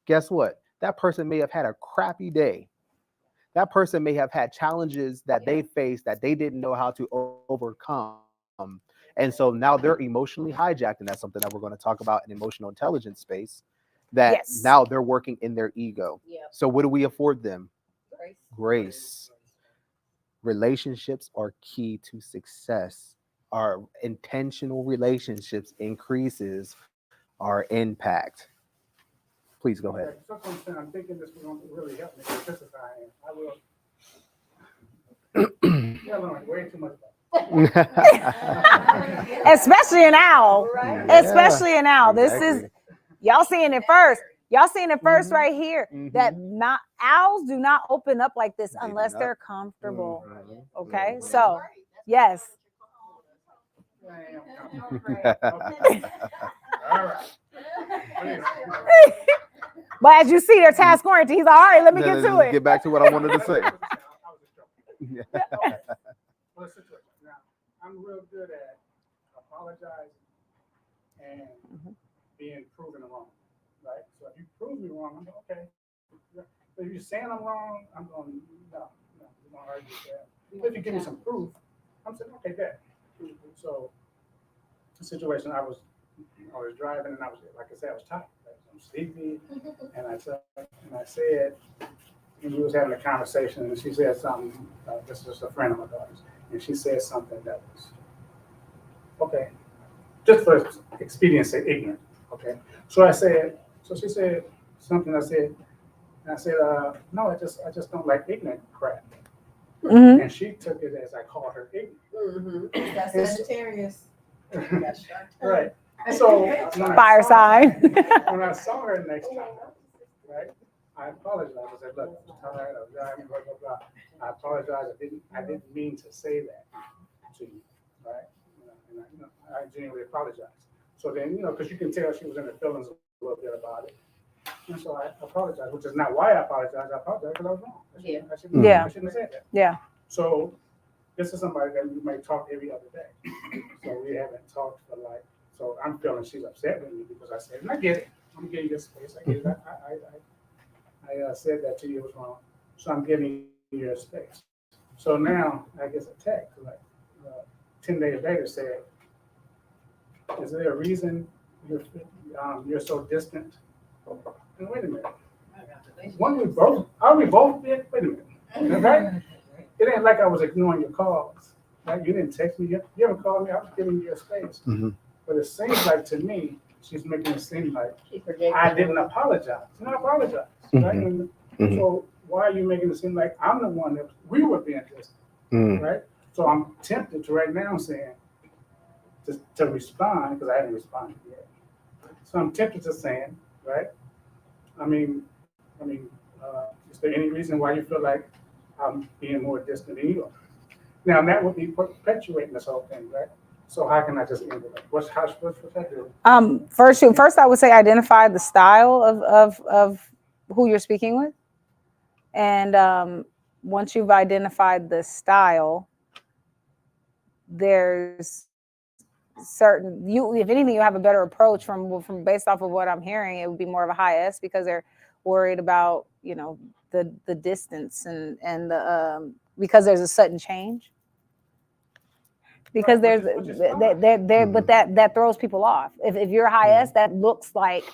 guess what? That person may have had a crappy day. That person may have had challenges that they faced that they didn't know how to overcome. And so now they're emotionally hijacked. And that's something that we're going to talk about in emotional intelligence space, that now they're working in their ego. So what do we afford them? Grace. Relationships are key to success. Our intentional relationships increases our impact. Please go ahead. I'm thinking this will really help me participate. I will. Y'all learn way too much about it. Especially an owl. Right. Yeah, Especially an owl. This is exactly. y'all seeing it first. Y'all seeing it 1st Mhm. right here. Mhm. That not owls do not open up like this They do unless not. they're comfortable. Mhm. Okay, Mhm. so yes. All right. But as you see, they're task oriented. He's like, all right, let me Then get let's to just it. Get back to what I wanted to say. Yeah. Well, situation. Now, I'm real good at apologizing and being proven wrong, right? So if you prove me wrong, I'm like, okay. But if you're saying I'm wrong, I'm going, no, we're going to argue with that. If you give me some proof, I'm saying, okay, good. So, the situation, I was driving and I was, like I said, I was tired. Right? I'm sleepy, and I said, and we was having a conversation, and she said something. This is just a friend of my daughter's, and she said something that was okay, just for expediency, ignorant. Okay, so she said something. I said, no, I just don't like ignorant crap. Mhm. And she took it as I called her ignorant. Mm-hmm. That's Sagittarius. Right. So when I Fire saw sign. her- when I saw her next time, right, I apologized. I said, look, I was tired, I was driving, blah, blah, blah. I apologize. I didn't mean to say that to you, right? And I genuinely apologize. So then, because you can tell she was in her feelings a little bit about it. And so I apologize, which is not why I apologize. I apologize because I was wrong. I shouldn't have said that. Yeah. So this is somebody that we might talk every other day. So we haven't talked for so I'm feeling she's upset with me because I said, and I get it. I'm giving you space. I get it. I said that to you was wrong. So I'm giving you your space. So now I get a text like 10 days later said, is there a reason you're so distant? And wait a minute. Are we both being, wait a minute, right? It ain't like I was ignoring your calls, right? You didn't text me, you haven't called me, I was giving you your space. Mhm. But it seems like to me, she's making it seem like I didn't apologize. And I apologize, right? Mhm. So why are you making it seem like I'm the one that we were being distant, Mhm. right? So I'm tempted to right now saying, to respond, because I haven't responded yet. So I'm tempted to saying, right? I mean, is there any reason why you feel like I'm being more distant than you are? Now that would be perpetuating this whole thing, right? So how can I just end it? What's I do? First I would say identify the style of who you're speaking with. And once you've identified the style, there's certain if anything, you have a better approach from based off of what I'm hearing. It would be more of a high S because they're worried about the distance and the because there's a sudden change. Because Right, but that throws people off. If you're high S, that looks like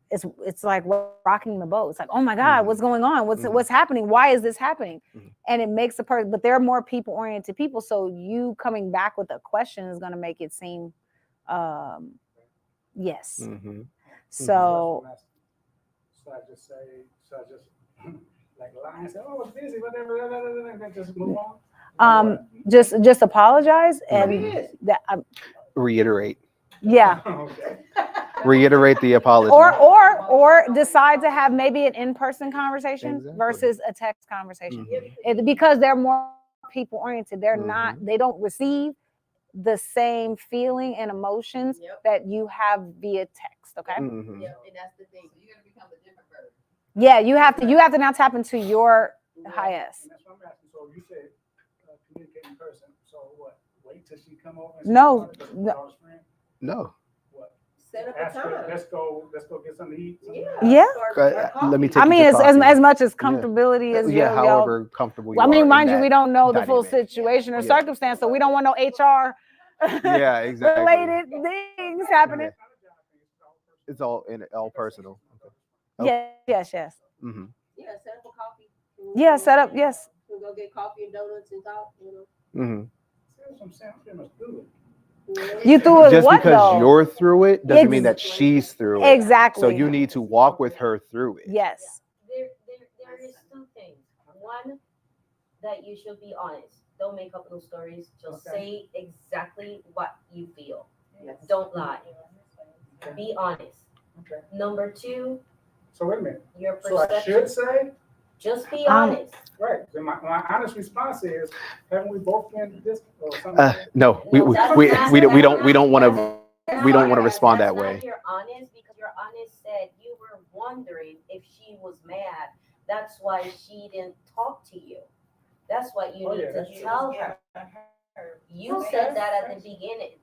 it's like rocking the boat. It's like, oh my God, what's going on? What's happening? Why is this happening? And it makes the person, but they're more people oriented people. So you coming back with a question is going to make it seem, yes. Mhm. So I just like lie and say, oh, I was busy, whatever, and then just move on. just apologize and that Reiterate. yeah. Okay. Reiterate the apology. Or decide to have maybe an in-person conversation Exactly. versus a text conversation. Because they're more people oriented. They're not, they don't receive the same feeling and emotions that you have via text. Okay. Mhm. Yep, and that's the thing. So you're gonna become a different person. Yeah, you have to now tap into your high S. And that's what I'm asking. So you said communicate in person. So what? Wait till she come over. No. No. What? Set up Ask a her, time. let's go get something to eat. Yeah. Let me take I you mean, to coffee. as much as comfortability as yeah, y'all. however comfortable you Well, I mean, are mind in you, we that don't know the full dynamic. situation or Yeah. circumstance, so we don't want no HR Yeah, exactly. related things happening. Yeah. It's all personal. Okay. Yes. Mm-hmm. Yeah, set up a coffee. Yeah, set up. Yes. We'll go get coffee and donuts and talk. Mm-hmm. You threw it Just what because though? you're through it doesn't mean that she's through it. Exactly. So you need to walk with her through it. Yes. There is two things. One, that you should be honest. Don't make up no stories. Just say exactly what you feel. Yes. Don't lie. Be honest. Okay. Number 2, So wait a minute. your So I perception. should say, Just be honest. right. Then my honest response is, haven't we both been this or something? No, No, that's we not- don't want to we don't want to That's respond that not way. You're honest because you're honest said you were wondering if she was mad. That's why she didn't talk to you. That's what you Oh, need yeah, to that's true. tell her. You said that at the beginning,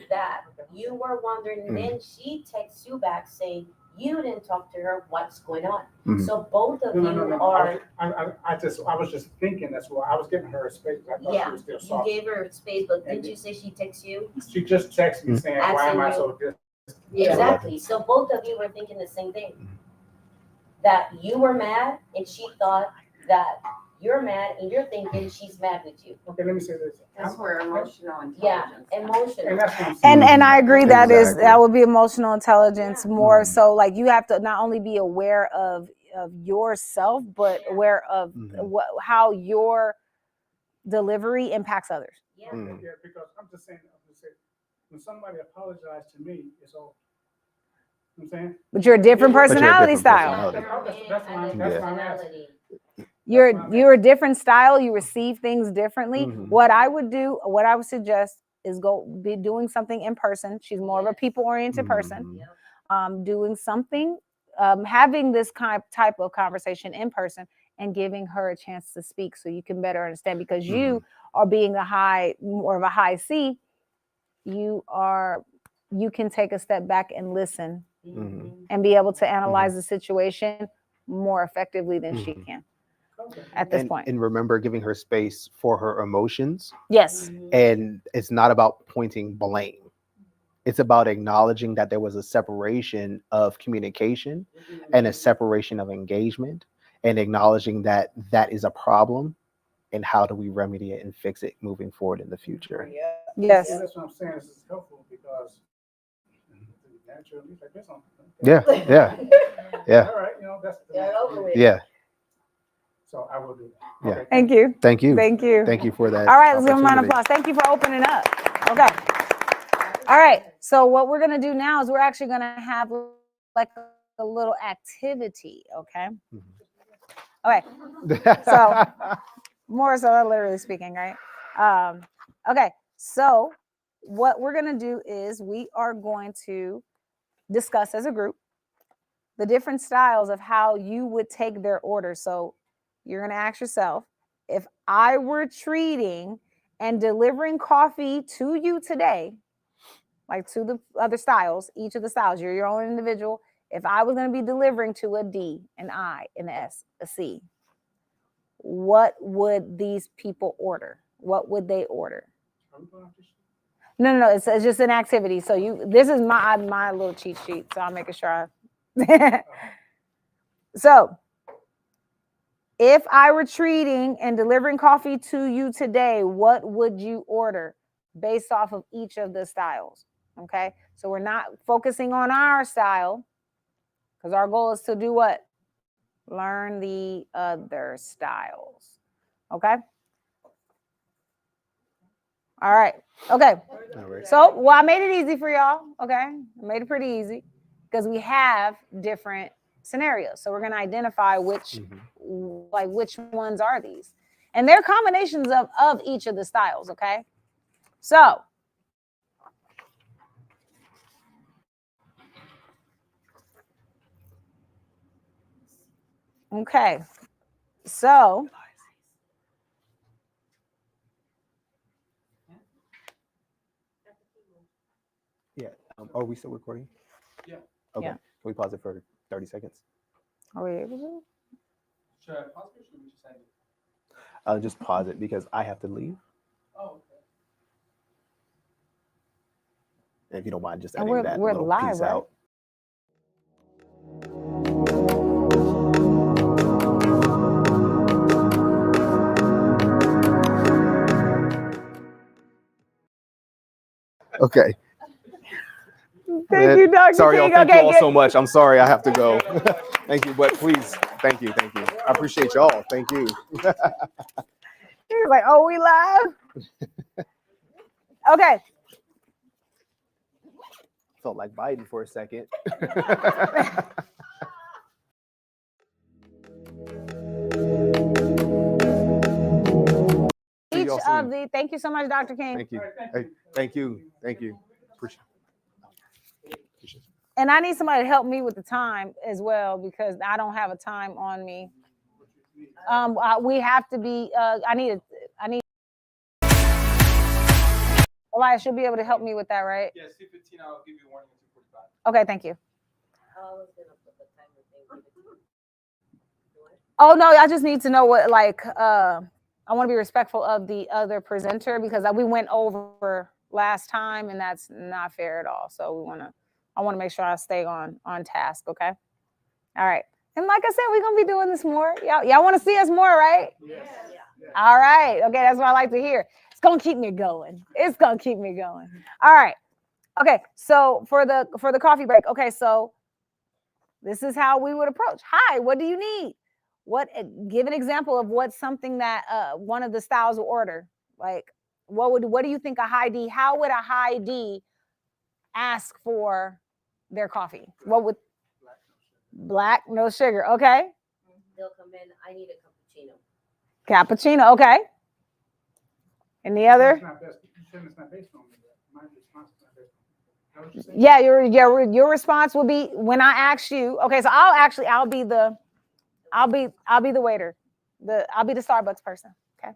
that you were wondering, and then she texts you back saying you didn't talk to her. What's going on? Mhm. So both of No. you are. I was just thinking that's why I was giving her a space. I thought she Yeah, was still you soft. gave her space, but didn't you say she texts you? She just texted me saying, why am I Asking so dis? Exactly. So both of you were thinking the same thing. That you were mad, and she thought that you're mad, and you're thinking she's mad with you. Okay, let me say this. That's where emotional Yeah, intelligence. And emotional. that's what I'm saying. And I agree that Exactly. that would be emotional intelligence more Mhm. so. Like you have to not only be aware of yourself, but aware of Mhm. how your delivery impacts others. Yeah. Mhm. Yeah, because I'm just saying, when somebody apologized to me, it's all. You know what I'm saying? But you're a different But you're a personality different style. personality. That's why I'm asking. You're a different style. You receive things differently. Mhm. What I would suggest is be doing something in person. She's more of a people-oriented person. Mhm. Doing something, having this type of conversation in person and giving her a chance to speak so you can better understand, because you are being more of a high C. You can take a step back and listen Mhm. and be able to analyze the situation more effectively than she can at this point. And remember giving her space for her emotions. Yes. And it's not about pointing blame. It's about acknowledging that there was a separation of communication and a separation of engagement, and acknowledging that that is a problem, and how do we remedy it and fix it moving forward in the future. Yes. Yeah, that's what I'm saying. This is helpful because naturally, like this one. Yeah. All right, that's Yeah. So I will do that. Yeah. Okay, Thank you. Thank you. Thank you. Thank you for that. All right, let's give them a round of opportunity. applause. Thank you for opening up. Okay. All right. So what we're gonna do now is we're actually gonna have like a little activity. Okay. Okay. So more so literally speaking, right? Okay. So what we're gonna do is we are going to discuss as a group the different styles of how you would take their order. So you're going to ask yourself, if I were treating and delivering coffee to you today, like to the other styles, each of the styles, you're your own individual. If I was going to be delivering to a D, an I, an S, a C, what would these people order? What would they order? No. It's just an activity. So this is my little cheat sheet. So I'm making sure So if I were treating and delivering coffee to you today, what would you order based off of each of the styles? Okay. So we're not focusing on our style, because our goal is to do what? Learn the other styles. Okay. All right. Okay. All right. So, I made it easy for y'all. Okay. I made it pretty easy because we have different scenarios. So we're going to identify which ones are these. And they're combinations of each of the styles. Okay. So okay. So Yeah. Are we still recording? Yeah. Okay. Yeah. Can we pause it for 30 seconds? are we able to? Should I pause it or should we just end it? Just pause it because I have to leave. Oh, okay. If you don't mind, just And editing that we're little live, piece right? out. Okay. Thank you, Dr. Sorry, y'all. King. Thank Okay, you all good. so much. I'm sorry I have to go. Thank you, but please, thank you. I appreciate y'all. Thank you. He's like, oh, we live. Okay. Felt like Biden for a second. See Each y'all of soon. the, thank you so much, Dr. King. Thank you. Hey, thank you. Thank you. Appreciate it. And I need somebody to help me with the time as well because I don't have a time on me. We have to be. I need. Elias should be able to help me with that, right? Yeah, C15, I'll give you warning at 2:45. Okay, thank you. I was gonna put the timer thing. Oh no, I just need to know what I want to be respectful of the other presenter because we went over last time and that's not fair at all. So I want to make sure I stay on task. Okay. All right. And like I said, we're gonna be doing this more. Y'all want to see us more, right? Yes. All right. Okay, that's what I like to hear. It's gonna keep me going. It's gonna keep me going. All right. Okay. So for the coffee break. Okay. So this is how we would approach. Hi. What do you need? Give an example of what's something that one of the styles will order. Like, what do you think a high D? How would a high D ask for their coffee? What would black, no sugar? Okay. They'll come in. I need a cappuccino. Cappuccino. Okay. And the other? It's not based on my response is not based on. Is that what you're saying? Yeah, your response will be when I ask you. Okay, so I'll be the waiter. I'll be the Starbucks person. Okay.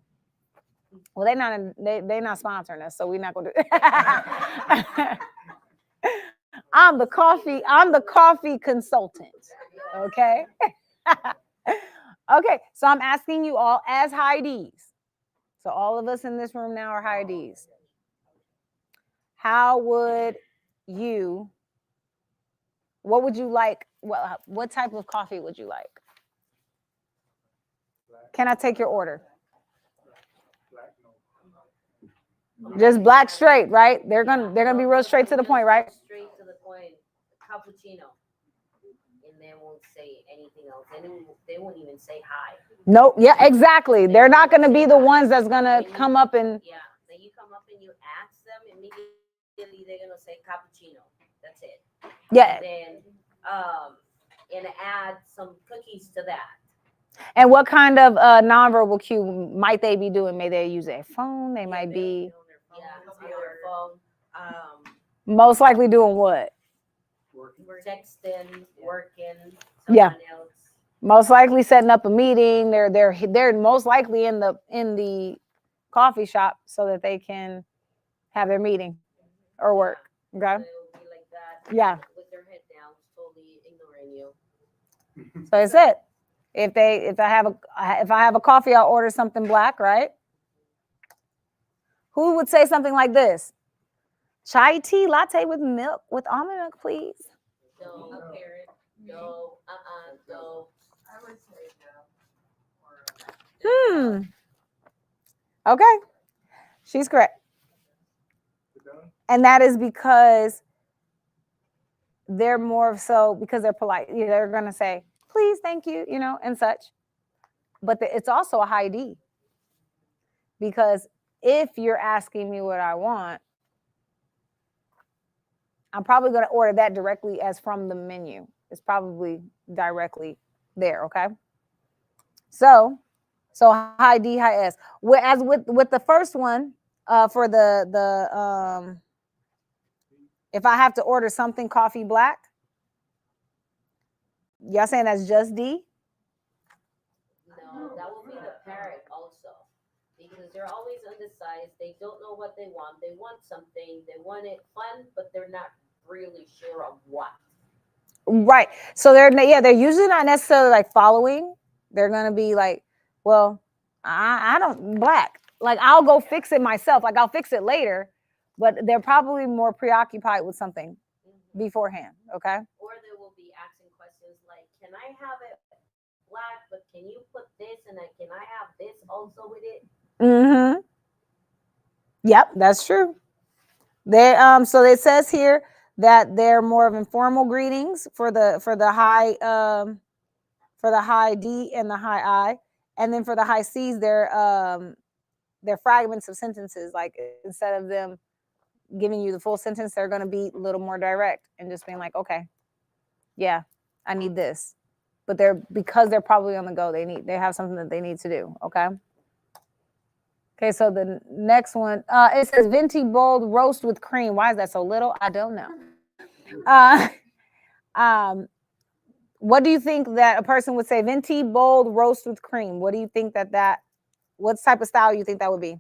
Well, they not sponsoring us, so we're not gonna do it. I'm the coffee consultant. Okay. Okay, so I'm asking you all as high Ds. So all of us in this room now are high Ds. What would you like? What type of coffee would you like? Can I take your order? Black, no. Just black straight, right? They're gonna be real straight to the point, right? Straight to the point. Cappuccino. And they won't say anything else. They won't even say hi. Nope. Yeah, exactly. They're not gonna be the ones that's gonna come up and. Yeah. Then you come up and you ask them immediately. They're gonna say cappuccino. That's it. Yeah. And then and add some cookies to that. And what kind of nonverbal cue might they be doing? May they use a phone? They might be. Yeah, on their phone. Most likely doing what? Texting, working. Yeah. Else. Most likely setting up a meeting. They're most likely in the coffee shop so that they can have their meeting or work. Okay. So it will be like that. Yeah. With their head down, totally ignoring you. So it's it. If I have a coffee, I'll order something black, right? Who would say something like this? Chai tea latte with milk, with almond milk, please. No, a parent. No, no. I would say no. Okay. She's correct. And that is because they're because they're polite. They're going to say, please, thank you, and such. But it's also a high D. Because if you're asking me what I want, I'm probably going to order that directly as from the menu. It's probably directly there, okay? So high D, high S. Whereas with the first one, for the if I have to order something coffee black, y'all saying that's just D? No, that will be the parent also. Because they're always undecided. They don't know what they want. They want something. They want it fun, but they're not really sure of what. Right. So they're usually not necessarily like following. They're gonna be like, well, I don't black. Like I'll go fix it myself. Like I'll fix it later, but they're probably more preoccupied with something beforehand. Okay. Or they will be asking questions like, "Can I have it black? But can you put this and can I have this also with it?" Mm-hmm. Yep, that's true. So it says here that they're more of informal greetings for the high D and the high I, and then for the high C's, they're they're fragments of sentences. Like instead of them giving you the full sentence, they're going to be a little more direct and just being like, okay, yeah, I need this. But because they're probably on the go, they have something that they need to do. Okay. Okay, so the next one, it says venti bold roast with cream. Why is that so little? I don't know. What do you think that a person would say? Venti bold roast with cream. What do you think what type of style you think that would be?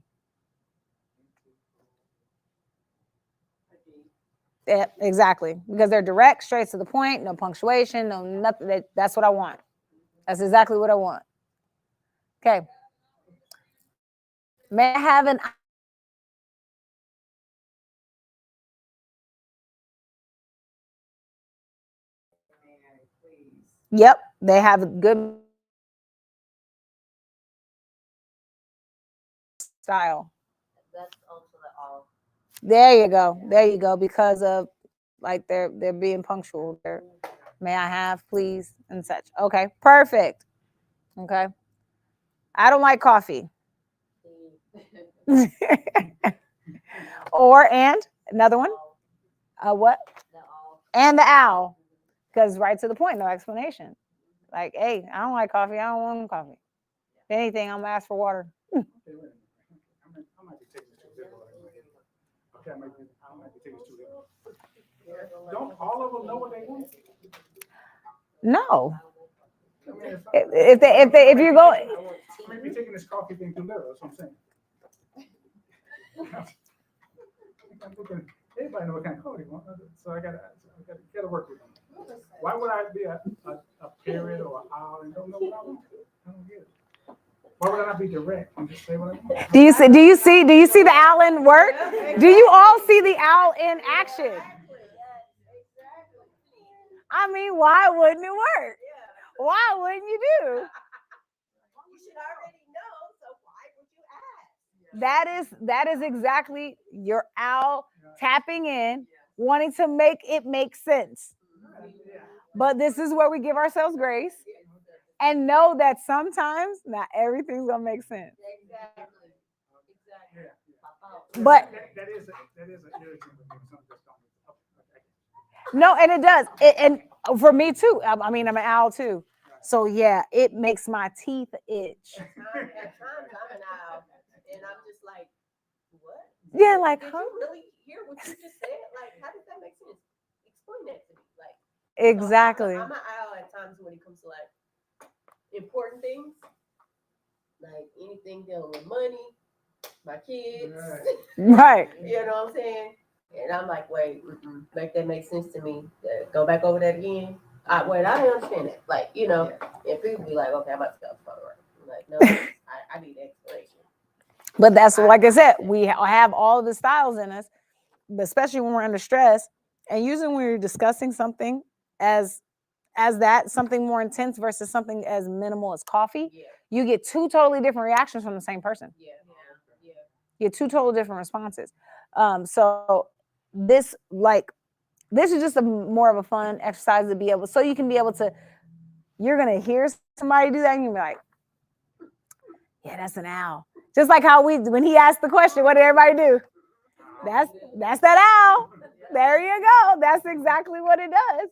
Yeah, exactly. Because they're direct, straight to the point, no punctuation, no nothing. That's what I want. That's exactly what I want. Okay. May I have an Yep, they have a good style. That's also the all. There you go. There you go. Because of like they're being punctual. May I have, please, and such. Okay, perfect. Okay. I don't like coffee. And another one. What? The all. And the owl. Because right to the point, no explanation. Like, hey, I don't like coffee. I don't want coffee. If anything, I'm gonna ask for water. Okay, wait a minute. I might be taking this too literal in my head. Okay, I might be taking this too literal. Don't all of them know what they want? No. I mean, If you go, I might be taking this coffee thing too literal. That's what I'm saying. I'm thinking everybody know what kind of coffee they want, so I gotta work with them. Why would I be a parrot or an owl and don't know what I want? I don't get it. Why would I not be direct and just say what I want? do you see the owl in work? Do you all see the owl in action? I mean, why wouldn't it work? Why wouldn't you do? You should already know, so why would you ask? That is exactly your owl tapping in, wanting to make it make sense. But this is where we give ourselves grace and know that sometimes not everything's gonna make sense. Exactly. But that is an irritant with me. Some just don't. no, and it does. And for me too. I mean, I'm an owl too. So yeah, it makes my teeth itch. At times I'm an owl, and I'm just like, what? Yeah, like, Did huh? you really hear what you just said? Like, how does that make sense? Explain that to me. Like, Exactly. So I'm an owl at times when it comes to like important things, like anything dealing with money, my kids. Right. You know what I'm saying? And I'm like, wait, make that make sense to me. Go back over that again. I don't understand that. Like, and people be like, okay, I'm about to go forward. I'm like, no, I need explanation. But that's like I said, we have all the styles in us, especially when we're under stress. And usually when you're discussing something as that, something more intense versus something as minimal as coffee, you get two totally different reactions from the same person. You get two totally different responses. So this is just more of a fun exercise to be able, so you can be able to, you're going to hear somebody do that and you're like, yeah, that's an owl. Just like how when he asked the question, what did everybody do? That's that owl. There you go. That's exactly what it does.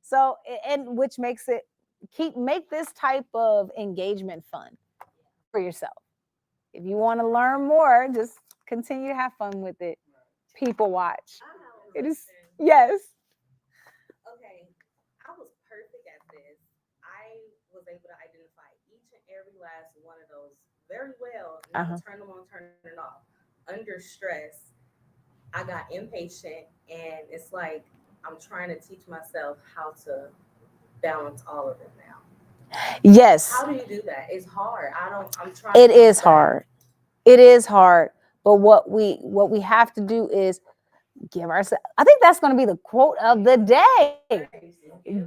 So, and which makes it make this type of engagement fun for yourself. If you want to learn more, just continue to have fun with it. People watch. It is, yes. Okay, I was perfect at this. I was able to identify each and every last one of those very well. Turn them on, turn it off. Under stress, I got impatient, and it's like I'm trying to teach myself how to balance all of it now. Yes. How do you do that? It's hard. I'm trying. It is hard. It is hard. But what we have to do is give ourselves, I think that's going to be the quote of the day.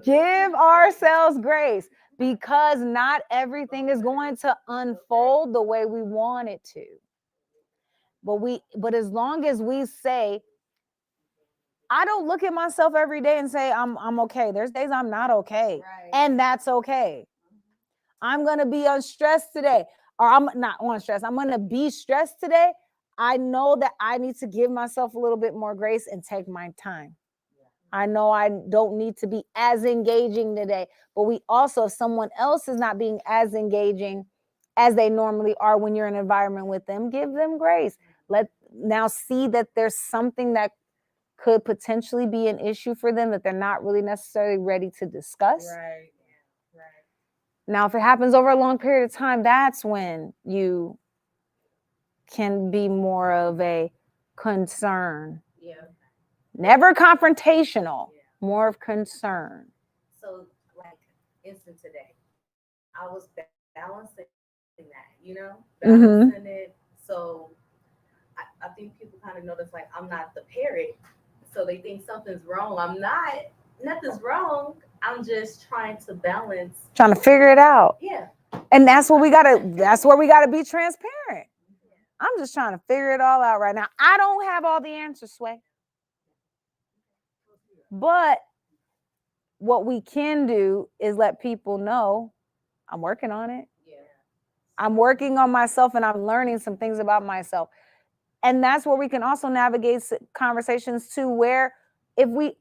Give ourselves grace, because not everything is going to unfold the way we want it to. But as long as we say, I don't look at myself every day and say I'm okay. There's days I'm not okay. Right. And that's okay. I'm going to be unstressed today. or I'm not on stress, I'm going to be stressed today, I know that I need to give myself a little bit more grace and take my time. I know I don't need to be as engaging today, but we also, if someone else is not being as engaging as they normally are when you're in an environment with them, give them grace. Now see that there's something that could potentially be an issue for them that they're not really necessarily ready to discuss. Right. Now, if it happens over a long period of time, that's when you can be more of a concern. Yeah. Never confrontational, more of concern. So, like, instant today, I was balancing that, balancing it. So, I think people kind of notice, like, I'm not the parrot. So they think something's wrong. I'm not. Nothing's wrong. I'm just trying to balance. Trying to figure it out. Yeah. And that's where we gotta be transparent. I'm just trying to figure it all out right now. I don't have all the answers, Sway. But what we can do is let people know I'm working on it. Yeah. I'm working on myself and I'm learning some things about myself. And that's where we can also navigate conversations to where if we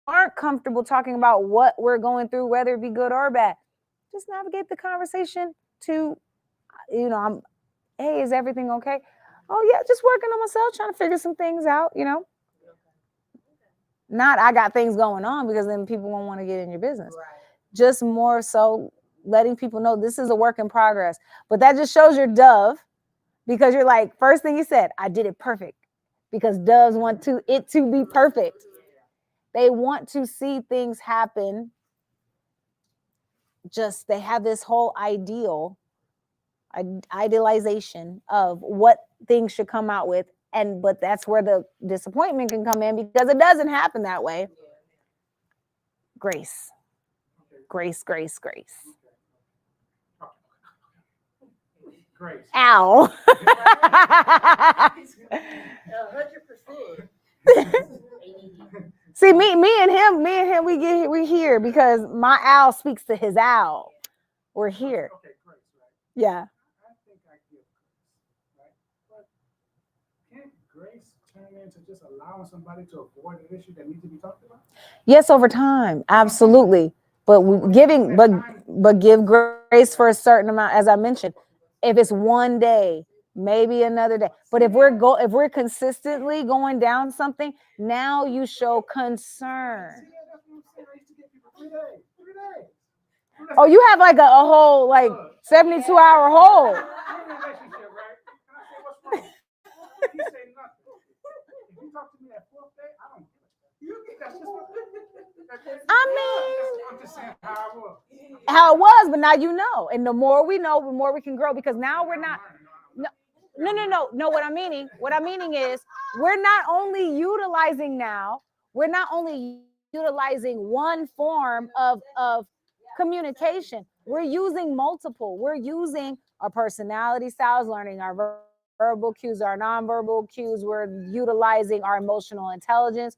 aren't comfortable talking about what we're going through, whether it be good or bad, just navigate the conversation to, hey, is everything okay? Oh yeah, just working on myself, trying to figure some things out, Not I got things going on, because then people won't want to get in your business. Right. Just more so letting people know this is a work in progress. But that just shows your dove, because you're like, first thing you said, I did it perfect, because doves want it to be perfect. They want to see things happen. Just they have this whole idealization of what things should come out with. But that's where the disappointment can come in, because it doesn't happen that way. Grace. Grace. Grace. Ow. 100%. See, me and him, we here because my owl speaks to his owl. We're here. Okay, grace, right? Yeah. I think I give grace, right? But can't grace turn into just allowing somebody to avoid an issue that needs to be talked about? Yes, over time, absolutely. But give grace for a certain amount, as I mentioned. If it's one day, maybe another day. But if we're consistently going down something, now you show concern. See, that's what I'm saying. I used to give people 3 days. 3 days. Oh, you have like a whole 72-hour hold. We're in a relationship, right? And I say, what's wrong? He say nothing. If you talk to me that 4th day, I don't give a shit. That's just what I'm just saying how it was. How it was, but now you know. And the more we know, the more we can grow, because now we're not. No. What I'm meaning is we're not only utilizing one form of communication. We're using multiple. We're using our personality styles, learning our verbal cues, our nonverbal cues. We're utilizing our emotional intelligence.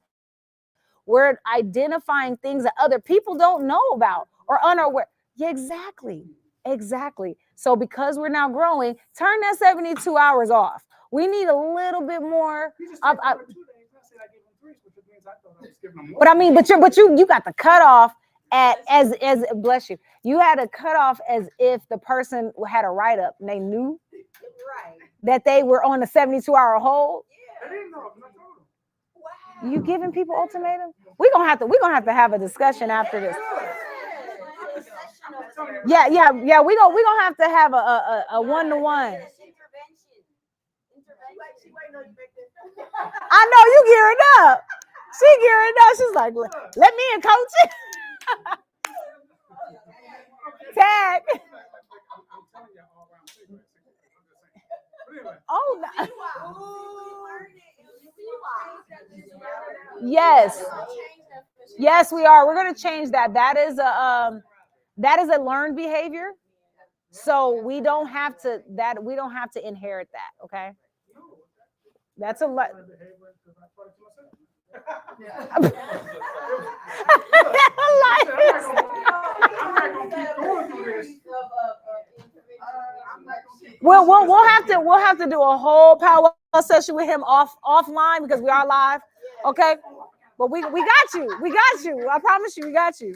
We're identifying things that other people don't know about or unaware. Yeah, exactly. So because we're now growing, turn that 72 hours off. We need a little bit more. But I mean, but you got the cutoff as bless you. You had a cutoff as if the person had a write-up and they knew that they were on a 72-hour hold. You giving people ultimatum? We're gonna have to have a discussion after this. Yeah. We're gonna have to have a one-to-one. I know you gearing up. She gearing up. She's like, let me in, coach. Tag. Oh no. Yes, we are. We're going to change that. That is a learned behavior. So we don't have to inherit that. Okay. That's a lot. we'll have to do a whole power session with him offline because we are live. Okay. But we got you. We got you. I promise you, we got you.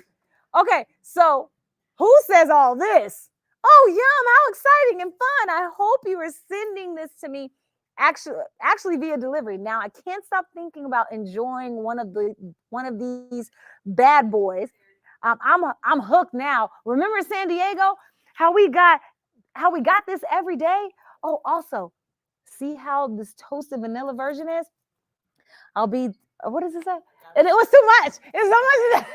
Okay. So who says all this? Oh, yum, how exciting and fun. I hope you are sending this to me actually via delivery. Now I can't stop thinking about enjoying one of these bad boys. I'm hooked now. Remember San Diego? How we got this every day? Oh, also, see how this toasted vanilla version is? I'll be what does it say? And it was too much. It's so much.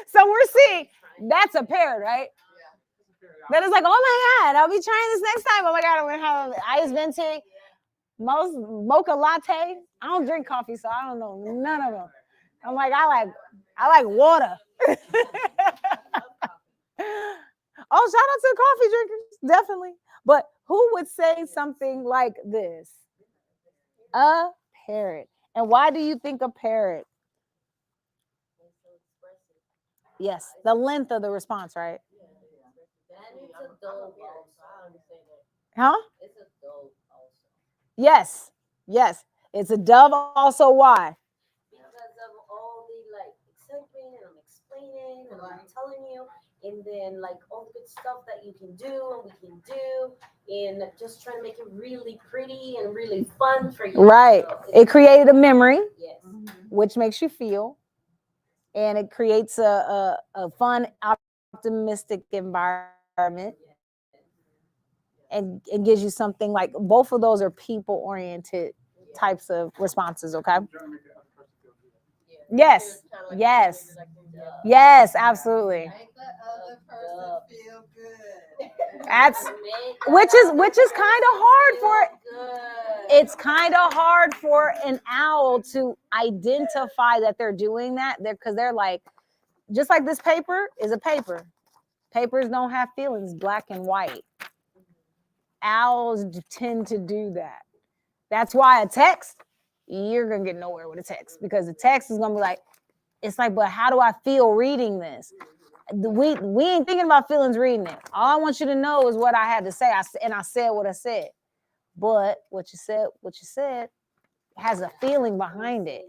So we're seeing that's a pear, right? That is like, oh my God, I'll be trying this next time. Oh my God, I'm gonna have iced venti, most mocha latte. I don't drink coffee, so I don't know none of them. I'm like, I like water. Oh, shout out to coffee drinkers, definitely. But who would say something like this? A parrot. And why do you think a parrot? Yes, the length of the response, right? And it's a dove also. Huh? It's a dove also. Yes, yes. It's a dove also. Why? Because of all the like excitement and I'm explaining and I'm telling you, and then like all the good stuff that you can do and we can do, and just trying to make it really pretty and really fun for you. Right. So It created a memory, yes. which makes you feel, and it creates a fun, optimistic environment, and it gives you something like both of those are people-oriented types of responses. Okay. Yes. Yes. Yes. Absolutely. Make the other person feel good. That's which is kind of hard for. It's kind of hard for an owl to identify that they're doing that. Because they're like, just like this paper is a paper. Papers don't have feelings, black and white. Owls tend to do that. That's why a text, you're gonna get nowhere with a text because the text is gonna be like, it's like, but how do I feel reading this? We ain't thinking about feelings reading it. All I want you to know is what I had to say. I said what I said. But what you said has a feeling behind it.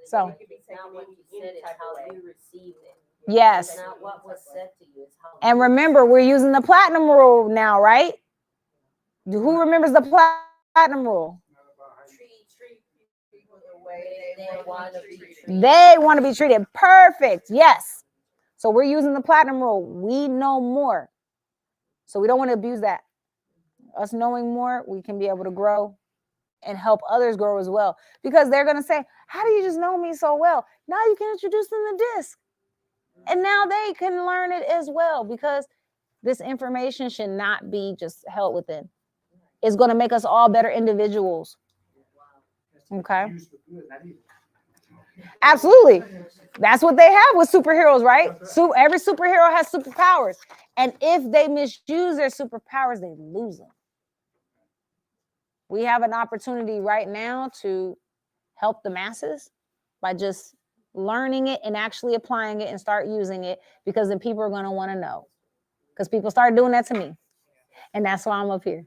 So It's not what you said, it's how you received it. yes. It's not what was said to you, it's how. And remember, we're using the platinum rule now, right? Who remembers the platinum rule? Treat people the way they want to be treated. They want to be treated perfect. Yes. So we're using the platinum rule. We know more. So we don't want to abuse that. Us knowing more, we can be able to grow and help others grow as well. Because they're going to say, how do you just know me so well? Now you can introduce them to DISC. And now they can learn it as well, because this information should not be just held within. It's going to make us all better individuals. Okay. Absolutely. That's what they have with superheroes, right? So every superhero has superpowers. And if they misuse their superpowers, they lose them. We have an opportunity right now to help the masses by just learning it and actually applying it and start using it, because then people are going to want to know. Because people start doing that to me. And that's why I'm up here.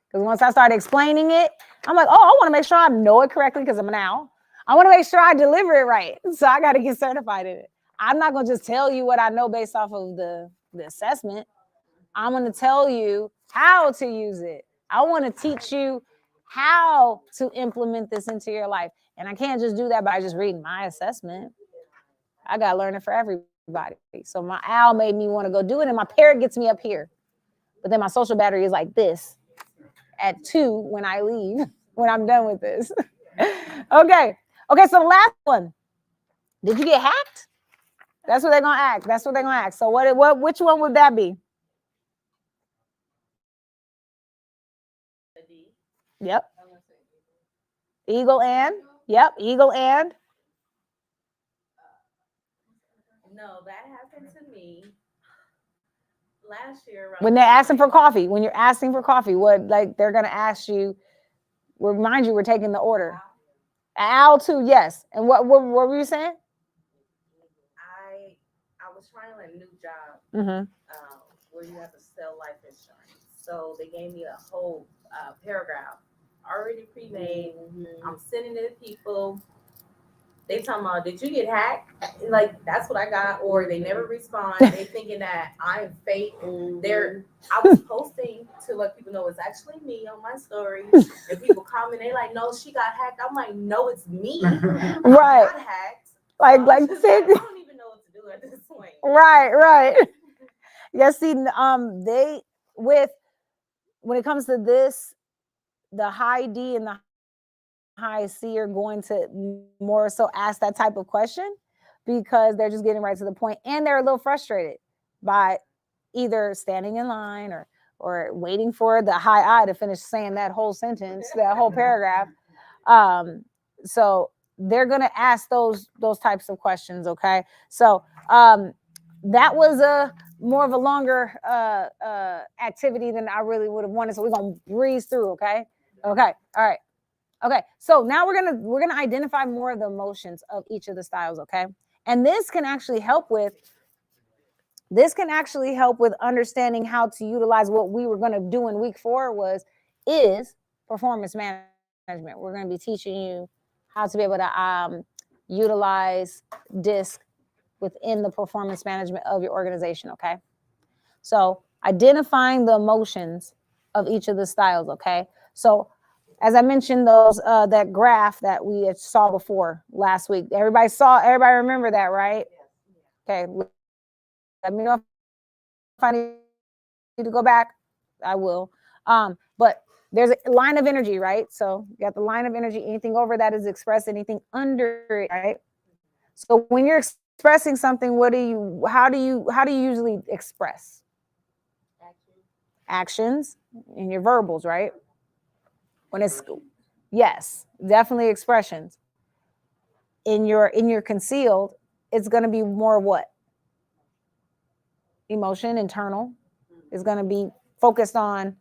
Because once I start explaining it, I'm like, oh, I want to make sure I know it correctly because I'm an owl. I want to make sure I deliver it right. So I got to get certified in it. I'm not going to just tell you what I know based off of the assessment. I'm going to tell you how to use it. I want to teach you how to implement this into your life. And I can't just do that by just reading my assessment. I got to learn it for everybody. So my owl made me want to go do it. And my parrot gets me up here. But then my social battery is like this at 2 when I leave, when I'm done with this. Okay, so the last one. Did you get hacked? That's what they're going to ask. So which one would that be? Yep. Eagle and? Yep, eagle and? No, that happened to me last year. When they're asking for coffee, when you're asking for coffee, they're going to ask you, remind you we're taking the order. Owl too, yes. And what were you saying? I was trying a new job. Mm-hmm. where you have to sell life insurance. So they gave me a whole paragraph already pre-made. I'm sending it to people. They talking about, did you get hacked? Like, that's what I got. Or they never respond. They thinking that I'm fake. I was posting to let people know it's actually me on my story. And people comment, they like, no, she got hacked. I'm like, no, it's me. Right. I got hacked. Like I don't even know what to do at this point. Right. Yeah, see, when it comes to this, the high D and the high C are going to more so ask that type of question because they're just getting right to the point, and they're a little frustrated by either standing in line or waiting for the high I to finish saying that whole sentence, that whole paragraph. So they're going to ask those types of questions. Okay. So that was a more of a longer activity than I really would have wanted. So we're going to breeze through. Okay. All right. Okay. So now we're going to identify more of the emotions of each of the styles. Okay. And this can actually help with understanding how to utilize what we were going to do in week 4 is performance management. We're going to be teaching you how to be able to utilize DISC within the performance management of your organization. Okay. So identifying the emotions of each of the styles. Okay. So as I mentioned, that graph that we saw before last week, everybody remember that, right? Okay. Let me know if I need to go back. I will. But there's a line of energy, right? So you got the line of energy. Anything over that is expressed. Anything under it, right? So when you're expressing something, how do you usually express? Actions and your verbals, right? When it's yes, definitely expressions. In your concealed, it's going to be more what? Emotion, internal, is going to be focused on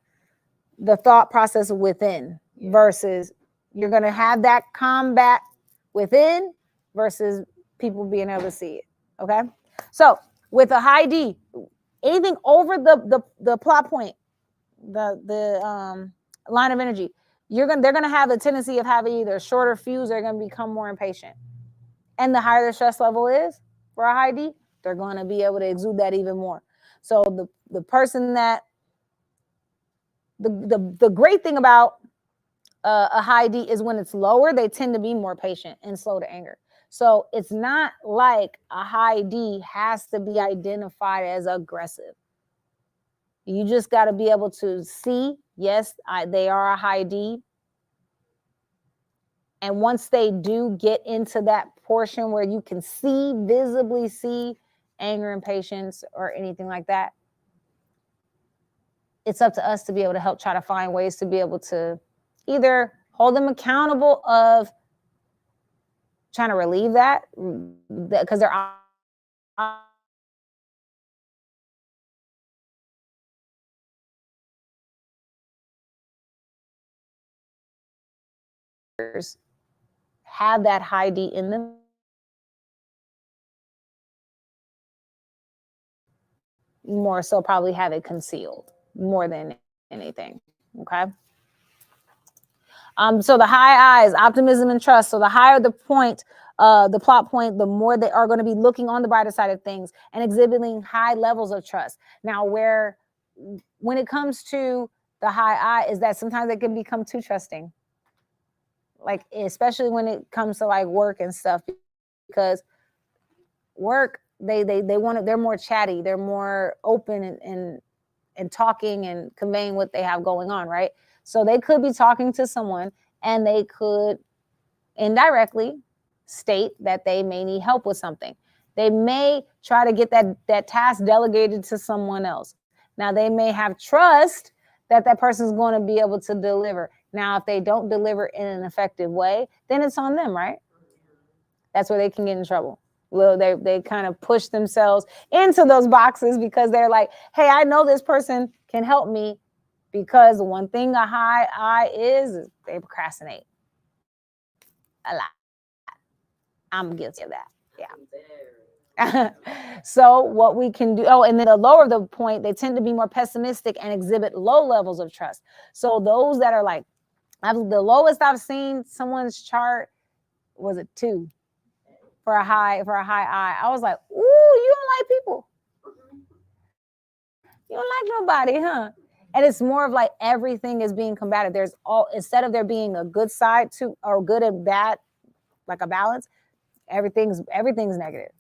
the thought process within versus you're going to have that combat within versus people being able to see it. Okay. So with a high D, anything over the plot point, the line of energy, they're going to have a tendency of having either a shorter fuse, they're going to become more impatient. And the higher the stress level is for a high D, they're going to be able to exude that even more. So the person that the great thing about a high D is when it's lower, they tend to be more patient and slow to anger. So it's not like a high D has to be identified as aggressive. You just got to be able to see, yes, they are a high D. And once they do get into that portion where you can visibly see anger, impatience, or anything like that, it's up to us to be able to help try to find ways to be able to either hold them accountable of trying to relieve that because they're have that high D in them. More so probably have it concealed more than anything. Okay. So the high I's, optimism and trust. So the higher the point, the plot point, the more they are going to be looking on the brighter side of things and exhibiting high levels of trust. Now, when it comes to the high I, is that sometimes they can become too trusting. Like, especially when it comes to like work and stuff, because work, they're more chatty, they're more open and talking and conveying what they have going on, right? So they could be talking to someone and they could indirectly state that they may need help with something. They may try to get that task delegated to someone else. Now, they may have trust that person's going to be able to deliver. Now, if they don't deliver in an effective way, then it's on them, right? That's where they can get in trouble. Well, they kind of push themselves into those boxes because they're like, hey, I know this person can help me, because one thing a high I is they procrastinate a lot. I'm guilty of that. Yeah. So what we can do, and then the lower the point, they tend to be more pessimistic and exhibit low levels of trust. So those that are like, the lowest I've seen someone's chart was a 2 for a high I. I was like, ooh, you don't like people. You don't like nobody, huh? And it's more of like everything is being combated. There's instead of there being a good side to, or good and bad, like a balance, everything's negative.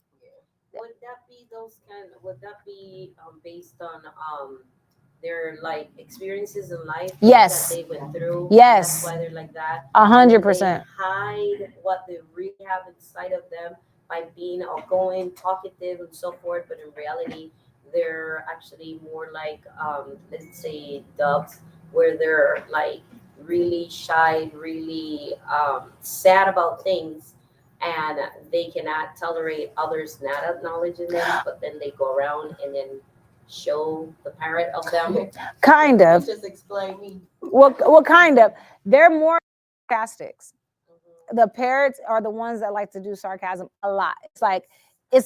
Would that be would that be based on their like experiences in life Yes. that they went through? Yes. That's why they're like that. 100%. They hide what they really have inside of them by being outgoing, talkative, and so forth. But in reality, they're actually more like let's say doves, where they're like really shy, really sad about things, and they cannot tolerate others not acknowledging them, but then they go around and then show the parrot of them. Kind of. Just explain me. What kind of? They're more sarcastics. The parrots are the ones that like to do sarcasm a lot. It's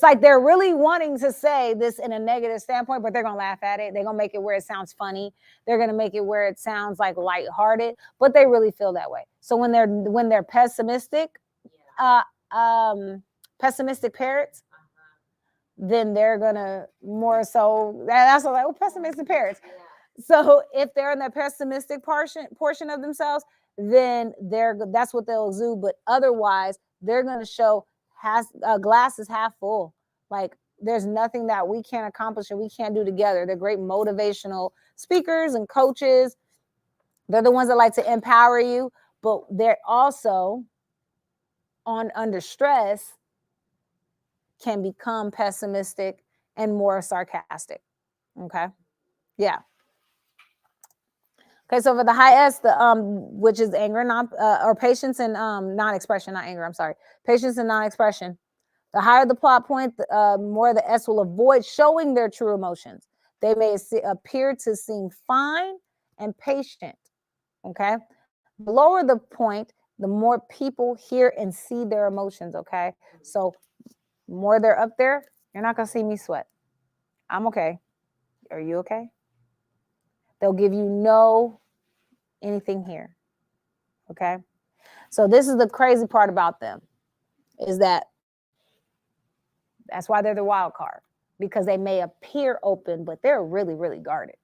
like they're really wanting to say this in a negative standpoint, but they're gonna laugh at it. They're gonna make it where it sounds funny. They're gonna make it where it sounds like lighthearted, but they really feel that way. So when they're pessimistic, pessimistic parrots, then they're gonna more so. That's like, oh, pessimistic parrots. So if they're in the pessimistic portion of themselves, then that's what they'll exude. But otherwise, they're going to show glass is half full. Like there's nothing that we can't accomplish and we can't do together. They're great motivational speakers and coaches. They're the ones that like to empower you, but they're also under stress can become pessimistic and more sarcastic. Okay. Yeah. Okay, so for the high S, which is anger, or patience and non-expression, not anger. I'm sorry, patience and non-expression. The higher the plot point, the more the S will avoid showing their true emotions. They may appear to seem fine and patient. Okay, the lower the point, the more people hear and see their emotions. Okay, so more they're up there, you're not gonna see me sweat. I'm okay. Are you okay? They'll give you no anything here. Okay. So this is the crazy part about them, is that that's why they're the wild card, because they may appear open, but they're really, really guarded.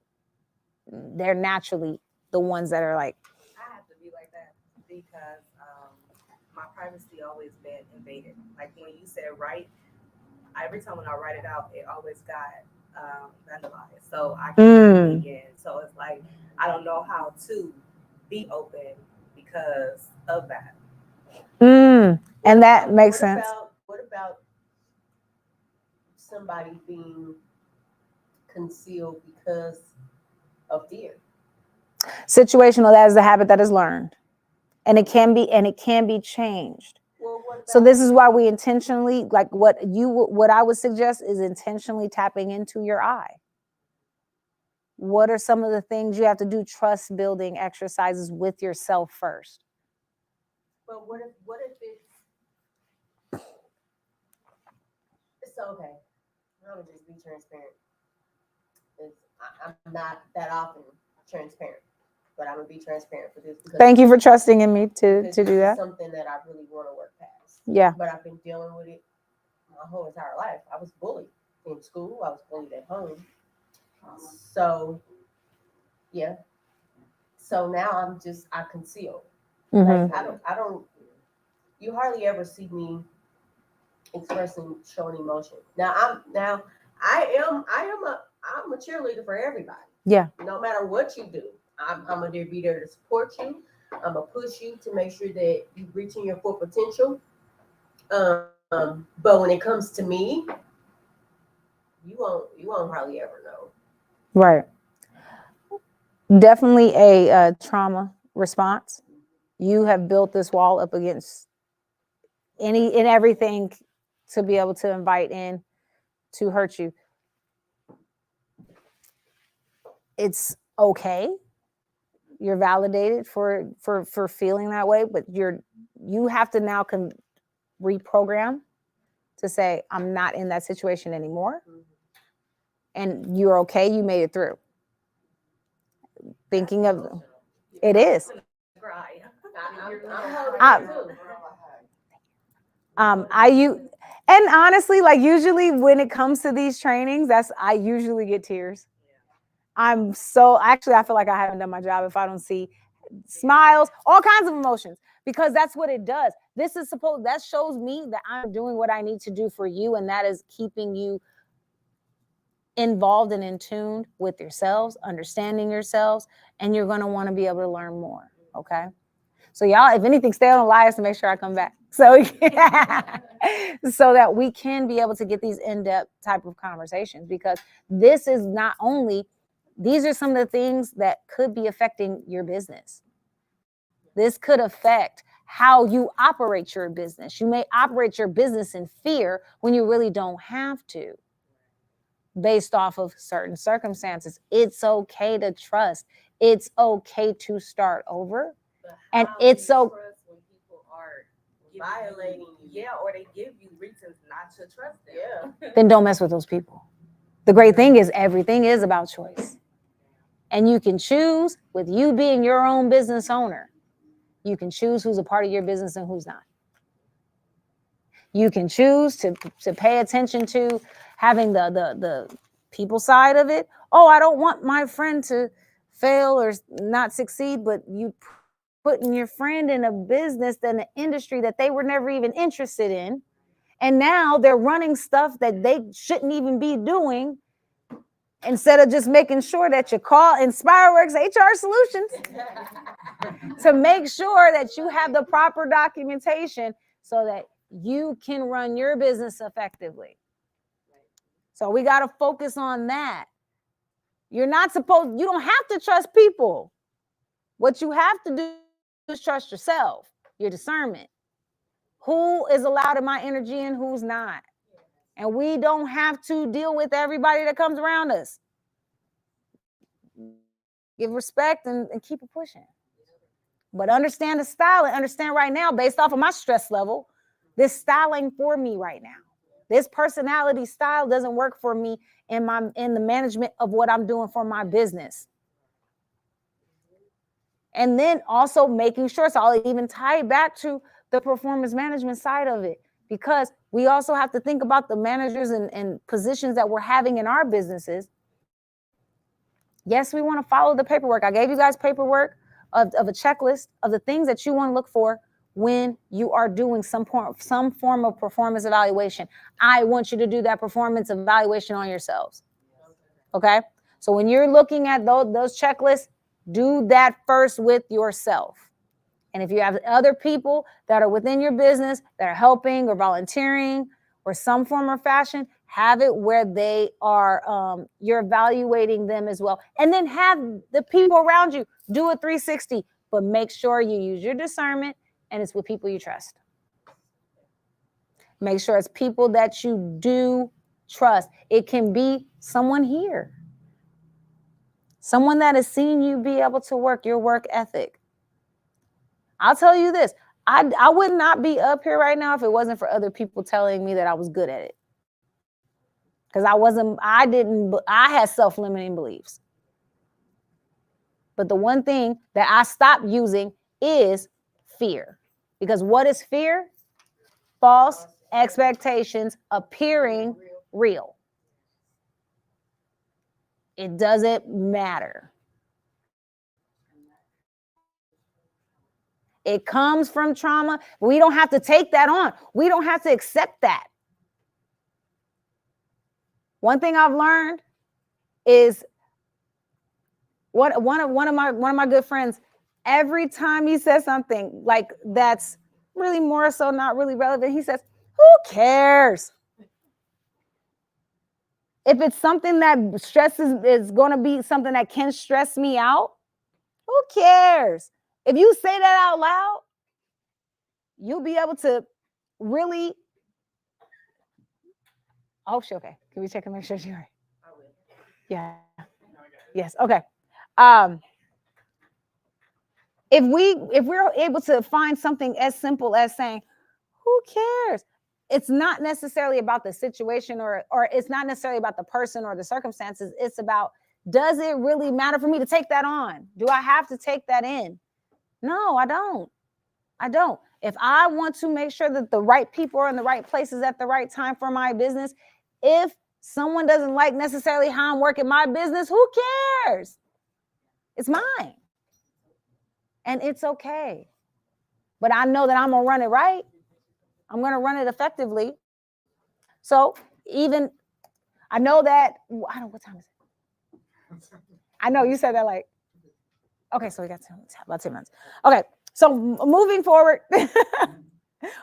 They're naturally the ones that are like, I have to be like that because my privacy always been invaded. Like when you said right, every time when I write it out, it always got vandalized. So I can't begin. So it's like I don't know how to be open because of that. And that makes sense. What about somebody being concealed because of fear? Situational, that is a habit that is learned. And it can be changed. Well, so this is why we intentionally, like what I would suggest is intentionally tapping into your I. What are some of the things you have to do? Trust building exercises with yourself first. But what if it's okay? I'm gonna just be transparent. I'm not that often transparent, but I'm gonna be transparent for this. Thank you for trusting in me to do that. Something that I really want to work past. Yeah. But I've been dealing with it my whole entire life. I was bullied in school. I was bullied at home. So, yeah. So now I conceal. Like I don't. You hardly ever see me showing emotion. I'm a cheerleader for everybody. Yeah. No matter what you do, I'm gonna be there to support you. I'm gonna push you to make sure that you're reaching your full potential. But when it comes to me, you won't hardly ever know. Right. Definitely a trauma response. You have built this wall up against any and everything to be able to invite in to hurt you. It's okay. You're validated for feeling that way, but you have to now reprogram to say, I'm not in that situation anymore. And you're okay, you made it through. Thinking of it is. And honestly, like usually when it comes to these trainings, I usually get tears. I feel like I haven't done my job if I don't see smiles, all kinds of emotions, because that's what it does. That shows me that I'm doing what I need to do for you, and that is keeping you involved and in tune with yourselves, understanding yourselves, and you're going to want to be able to learn more. Okay. So y'all, if anything, stay on the line to make sure I come back. So, so that we can be able to get these in-depth type of conversations, because these are some of the things that could be affecting your business. This could affect how you operate your business. You may operate your business in fear when you really don't have to, based off of certain circumstances. It's okay to trust. It's okay to start over. And it's so when people are violating you, or they give you reasons not to trust them. Then don't mess with those people. The great thing is everything is about choice. And you can choose, with you being your own business owner, you can choose who's a part of your business and who's not. You can choose to pay attention to having the people side of it. Oh, I don't want my friend to fail or not succeed, but you putting your friend in a business, in an industry that they were never even interested in. And now they're running stuff that they shouldn't even be doing, instead of just making sure that you call InspireWorksHR Solutions to make sure that you have the proper documentation so that you can run your business effectively. So we got to focus on that. You don't have to trust people. What you have to do is trust yourself, your discernment. Who is allowed in my energy and who's not? And we don't have to deal with everybody that comes around us. Give respect and keep it pushing. But understand the style and understand right now, based off of my stress level, this style ain't for me right now. This personality style doesn't work for me in the management of what I'm doing for my business. And then also making sure, so I'll even tie it back to the performance management side of it, because we also have to think about the managers and positions that we're having in our businesses. Yes, we want to follow the paperwork. I gave you guys paperwork of a checklist of the things that you want to look for when you are doing some form of performance evaluation. I want you to do that performance evaluation on yourselves. Okay? So when you're looking at those checklists, do that first with yourself. And if you have other people that are within your business that are helping or volunteering or some form or fashion, have it where they are, you're evaluating them as well. And then have the people around you do a 360, but make sure you use your discernment and it's with people you trust. Make sure it's people that you do trust. It can be someone here, someone that has seen you be able to work your work ethic. I'll tell you this, I would not be up here right now if it wasn't for other people telling me that I was good at it. Because I had self-limiting beliefs. But the one thing that I stopped using is fear. Because what is fear? False expectations appearing real. It doesn't matter. It comes from trauma. We don't have to take that on. We don't have to accept that. One thing I've learned is one of my good friends, every time he says something like that's really more so not really relevant, he says, "Who cares?" If it's something that is going to be something that can stress me out, who cares? If you say that out loud, you'll be able to really. I hope she's okay. Can we check and make sure she's all right? Yeah. Yes. Okay. If we're able to find something as simple as saying, "Who cares?" it's not necessarily about the situation or it's not necessarily about the person or the circumstances. It's about, does it really matter for me to take that on? Do I have to take that in? No, I don't. I don't. If I want to make sure that the right people are in the right places at the right time for my business, if someone doesn't like necessarily how I'm working my business, who cares? It's mine. And it's okay. But I know that I'm going to run it right. I'm going to run it effectively. So even, I know that, I don't know, what time is it? I know you said that like, okay, so we got about 10 minutes. Okay, so moving forward,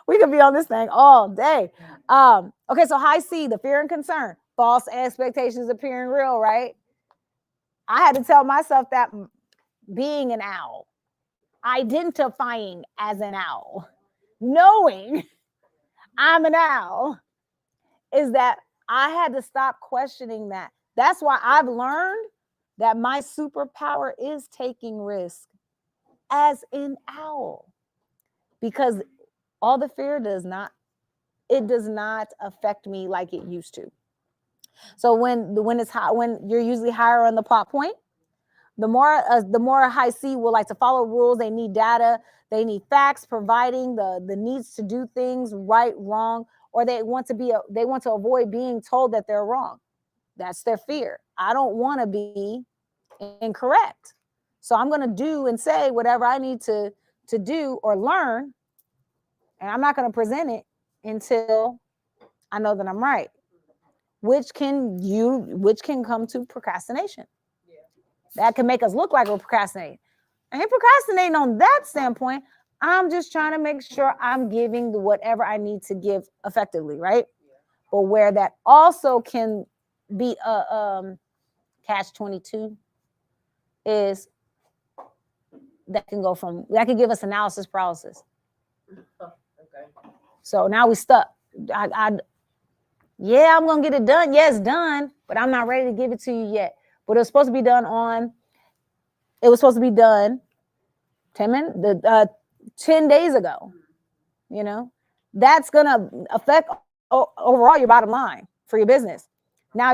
we could be on this thing all day. Okay, so high C, the fear and concern, false expectations appearing real, right? I had to tell myself that being an owl, identifying as an owl, knowing I'm an owl, is that I had to stop questioning that. That's why I've learned that my superpower is taking risk as an owl, because all the fear does not affect me like it used to. So when it's high, when you're usually higher on the plot point, the more high C will like to follow rules. They need data, they need facts, providing the needs to do things right, wrong, or they want to avoid being told that they're wrong. That's their fear. I don't want to be incorrect. So I'm going to do and say whatever I need to do or learn, and I'm not going to present it until I know that I'm right, which can come to procrastination. Yeah. That can make us look like we're procrastinating. I ain't procrastinating on that standpoint. I'm just trying to make sure I'm giving whatever I need to give effectively, right? Yeah. But where that also can be a catch-22 is that can give us analysis paralysis. Okay. So now we stuck. Yeah, I'm gonna get it done. Yeah, it's done, but I'm not ready to give it to you yet. But it was supposed to be done 10 days ago. You know, that's gonna affect overall your bottom line for your business. Now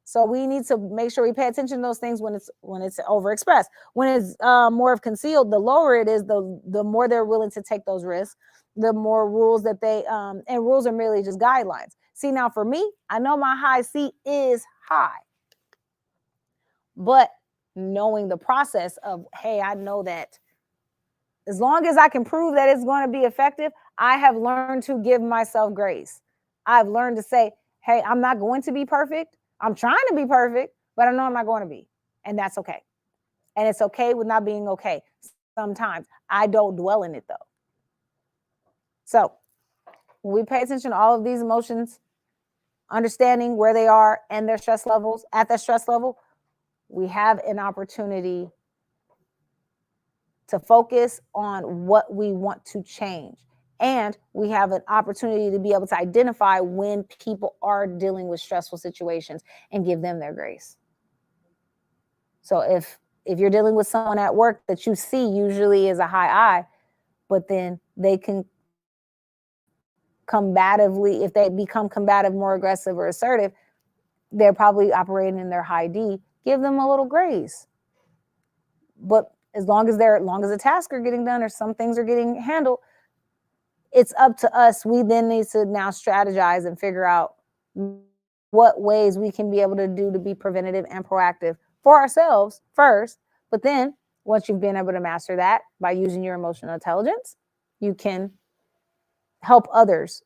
so we need to make sure we pay attention to those things when it's overexpressed. When it's more of concealed, the lower it is, the more they're willing to take those risks, the more rules that they and rules are merely just guidelines. See, now for me, I know my high C is high, but knowing the process of, hey, I know that as long as I can prove that it's going to be effective, I have learned to give myself grace. I've learned to say, hey, I'm not going to be perfect. I'm trying to be perfect, but I know I'm not going to be. And that's okay. And it's okay with not being okay. Sometimes I don't dwell in it though. So when we pay attention to all of these emotions, understanding where they are and their stress levels, at that stress level, we have an opportunity to focus on what we want to change. And we have an opportunity to be able to identify when people are dealing with stressful situations and give them their grace. So if you're dealing with someone at work that you see usually is a high I, but then they can combatively, if they become combative, more aggressive or assertive, they're probably operating in their high D. Give them a little grace. But as long as the tasks are getting done or some things are getting handled, it's up to us. We then need to now strategize and figure out what ways we can be able to do to be preventative and proactive for ourselves first. But then once you've been able to master that by using your emotional intelligence, you can help others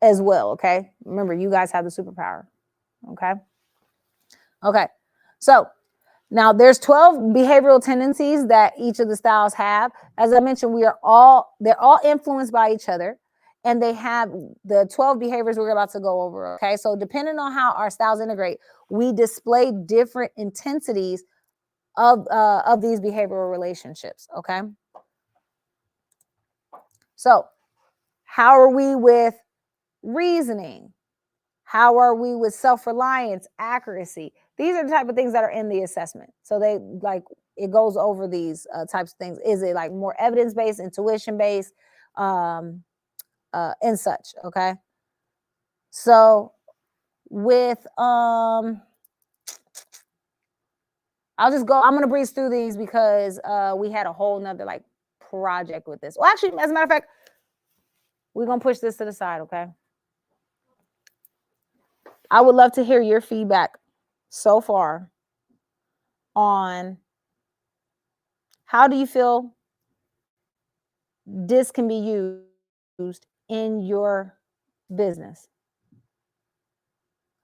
as well. Okay. Remember, you guys have the superpower. Okay. Okay. So now there's 12 behavioral tendencies that each of the styles have. As I mentioned, they're all influenced by each other, and they have the 12 behaviors we're about to go over. Okay. So depending on how our styles integrate, we display different intensities of these behavioral relationships. Okay. So how are we with reasoning? How are we with self-reliance, accuracy? These are the type of things that are in the assessment. So it goes over these types of things. Is it like more evidence-based, intuition-based, and such. Okay. So with I'm gonna breeze through these because we had a whole nother like project with this. Well, actually, as a matter of fact, we're gonna push this to the side, okay? I would love to hear your feedback so far on how do you feel this can be used in your business?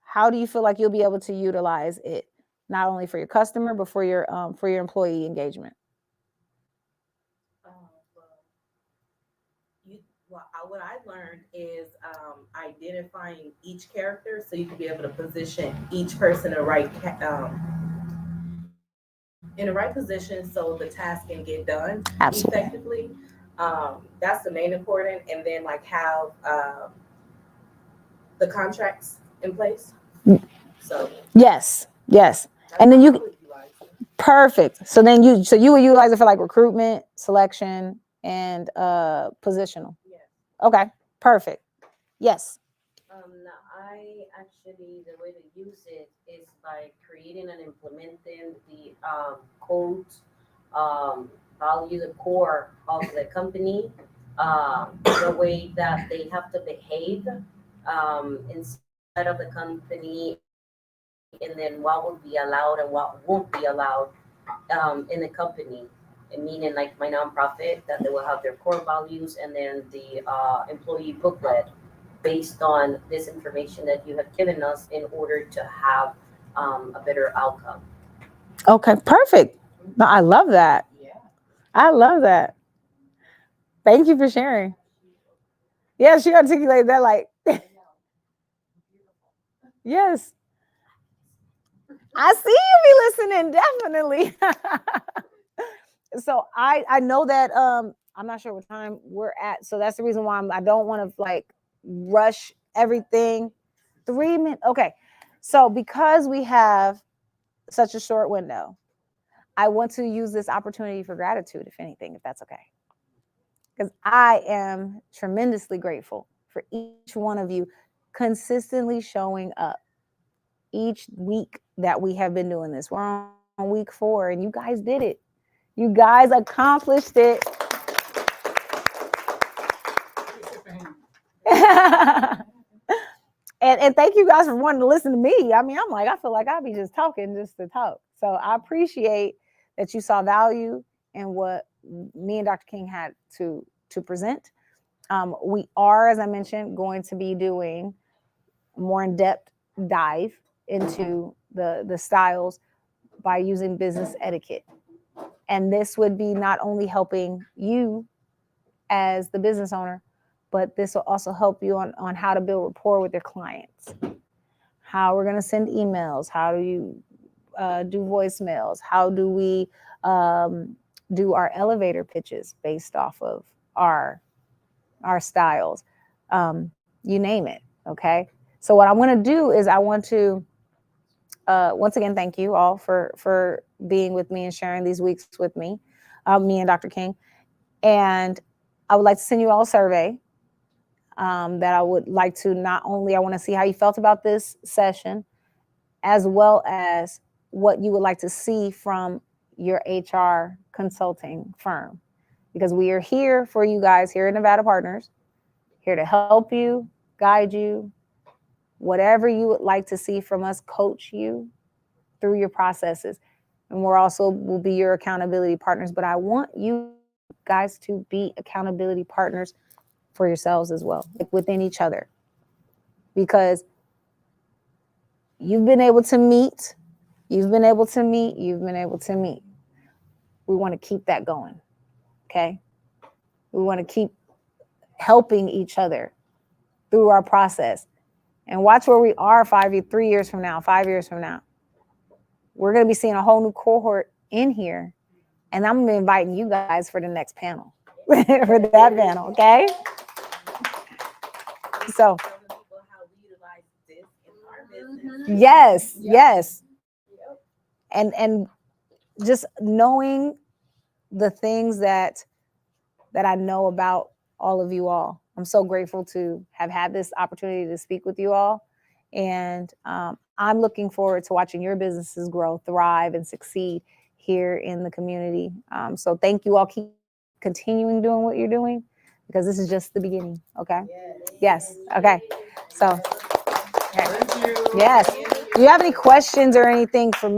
How do you feel like you'll be able to utilize it not only for your customer but for your employee engagement? What I learned is identifying each character so you can be able to position each person in the right position so the task can get done Absolutely. effectively. That's the main important, and then like have the contracts in place. So yes, and then perfect. So then you would utilize it for like recruitment, selection, and positional. Yeah. Okay, perfect. Yes. I actually, the way to use it is by creating and implementing the codes, value, the core of the company, the way that they have to behave inside of the company, and then what will be allowed and what won't be allowed in the company. And meaning like my nonprofit, that they will have their core values and then the employee booklet based on this information that you have given us in order to have a better outcome. Okay, perfect. No, I love that. Yeah. I love that. Thank you for sharing. Yeah, she articulated that like, yes. I see you be listening, definitely. So I know that I'm not sure what time we're at, so that's the reason why I don't want to like rush everything. 3 minutes. Okay. So because we have such a short window, I want to use this opportunity for gratitude, if anything, if that's okay. Because I am tremendously grateful for each one of you consistently showing up each week that we have been doing this. We're on week 4 and you guys did it. You guys accomplished it. And thank you guys for wanting to listen to me. I mean, I feel like I'll be just talking just to talk. So I appreciate that you saw value in what me and Dr. King had to present. We are, as I mentioned, going to be doing more in-depth dive into the styles by using business etiquette. And this would be not only helping you as the business owner, but this will also help you on how to build rapport with your clients, how we're going to send emails, how do you do voicemails, how do we do our elevator pitches based off of our styles, you name it. Okay. So what I want to do is I want to once again thank you all for being with me and sharing these weeks with me, me and Dr. King. And I would like to send you all a survey that I would like to not only, I want to see how you felt about this session, as well as what you would like to see from your HR consulting firm. Because we are here for you guys here at Nevada Partners, here to help you, guide you, whatever you would like to see from us, coach you through your processes. And we're also will be your accountability partners. But I want you guys to be accountability partners for yourselves as well, like within each other. Because you've been able to meet, you've been able to meet, you've been able to meet. We want to keep that going, okay? We want to keep helping each other through our process. And watch where we are 3 years from now, 5 years from now. We're going to be seeing a whole new cohort in here. And I'm going to be inviting you guys for the next panel, for that panel, okay? So, yes. And just knowing the things that I know about all of you all I'm so grateful to have had this opportunity to speak with you all. And I'm looking forward to watching your businesses grow, thrive, and succeed here in the community. So thank you all. Keep continuing doing what you're doing, because this is just the beginning. Okay. Yes. Okay. So. Okay. Yes. Do you have any questions or anything for me?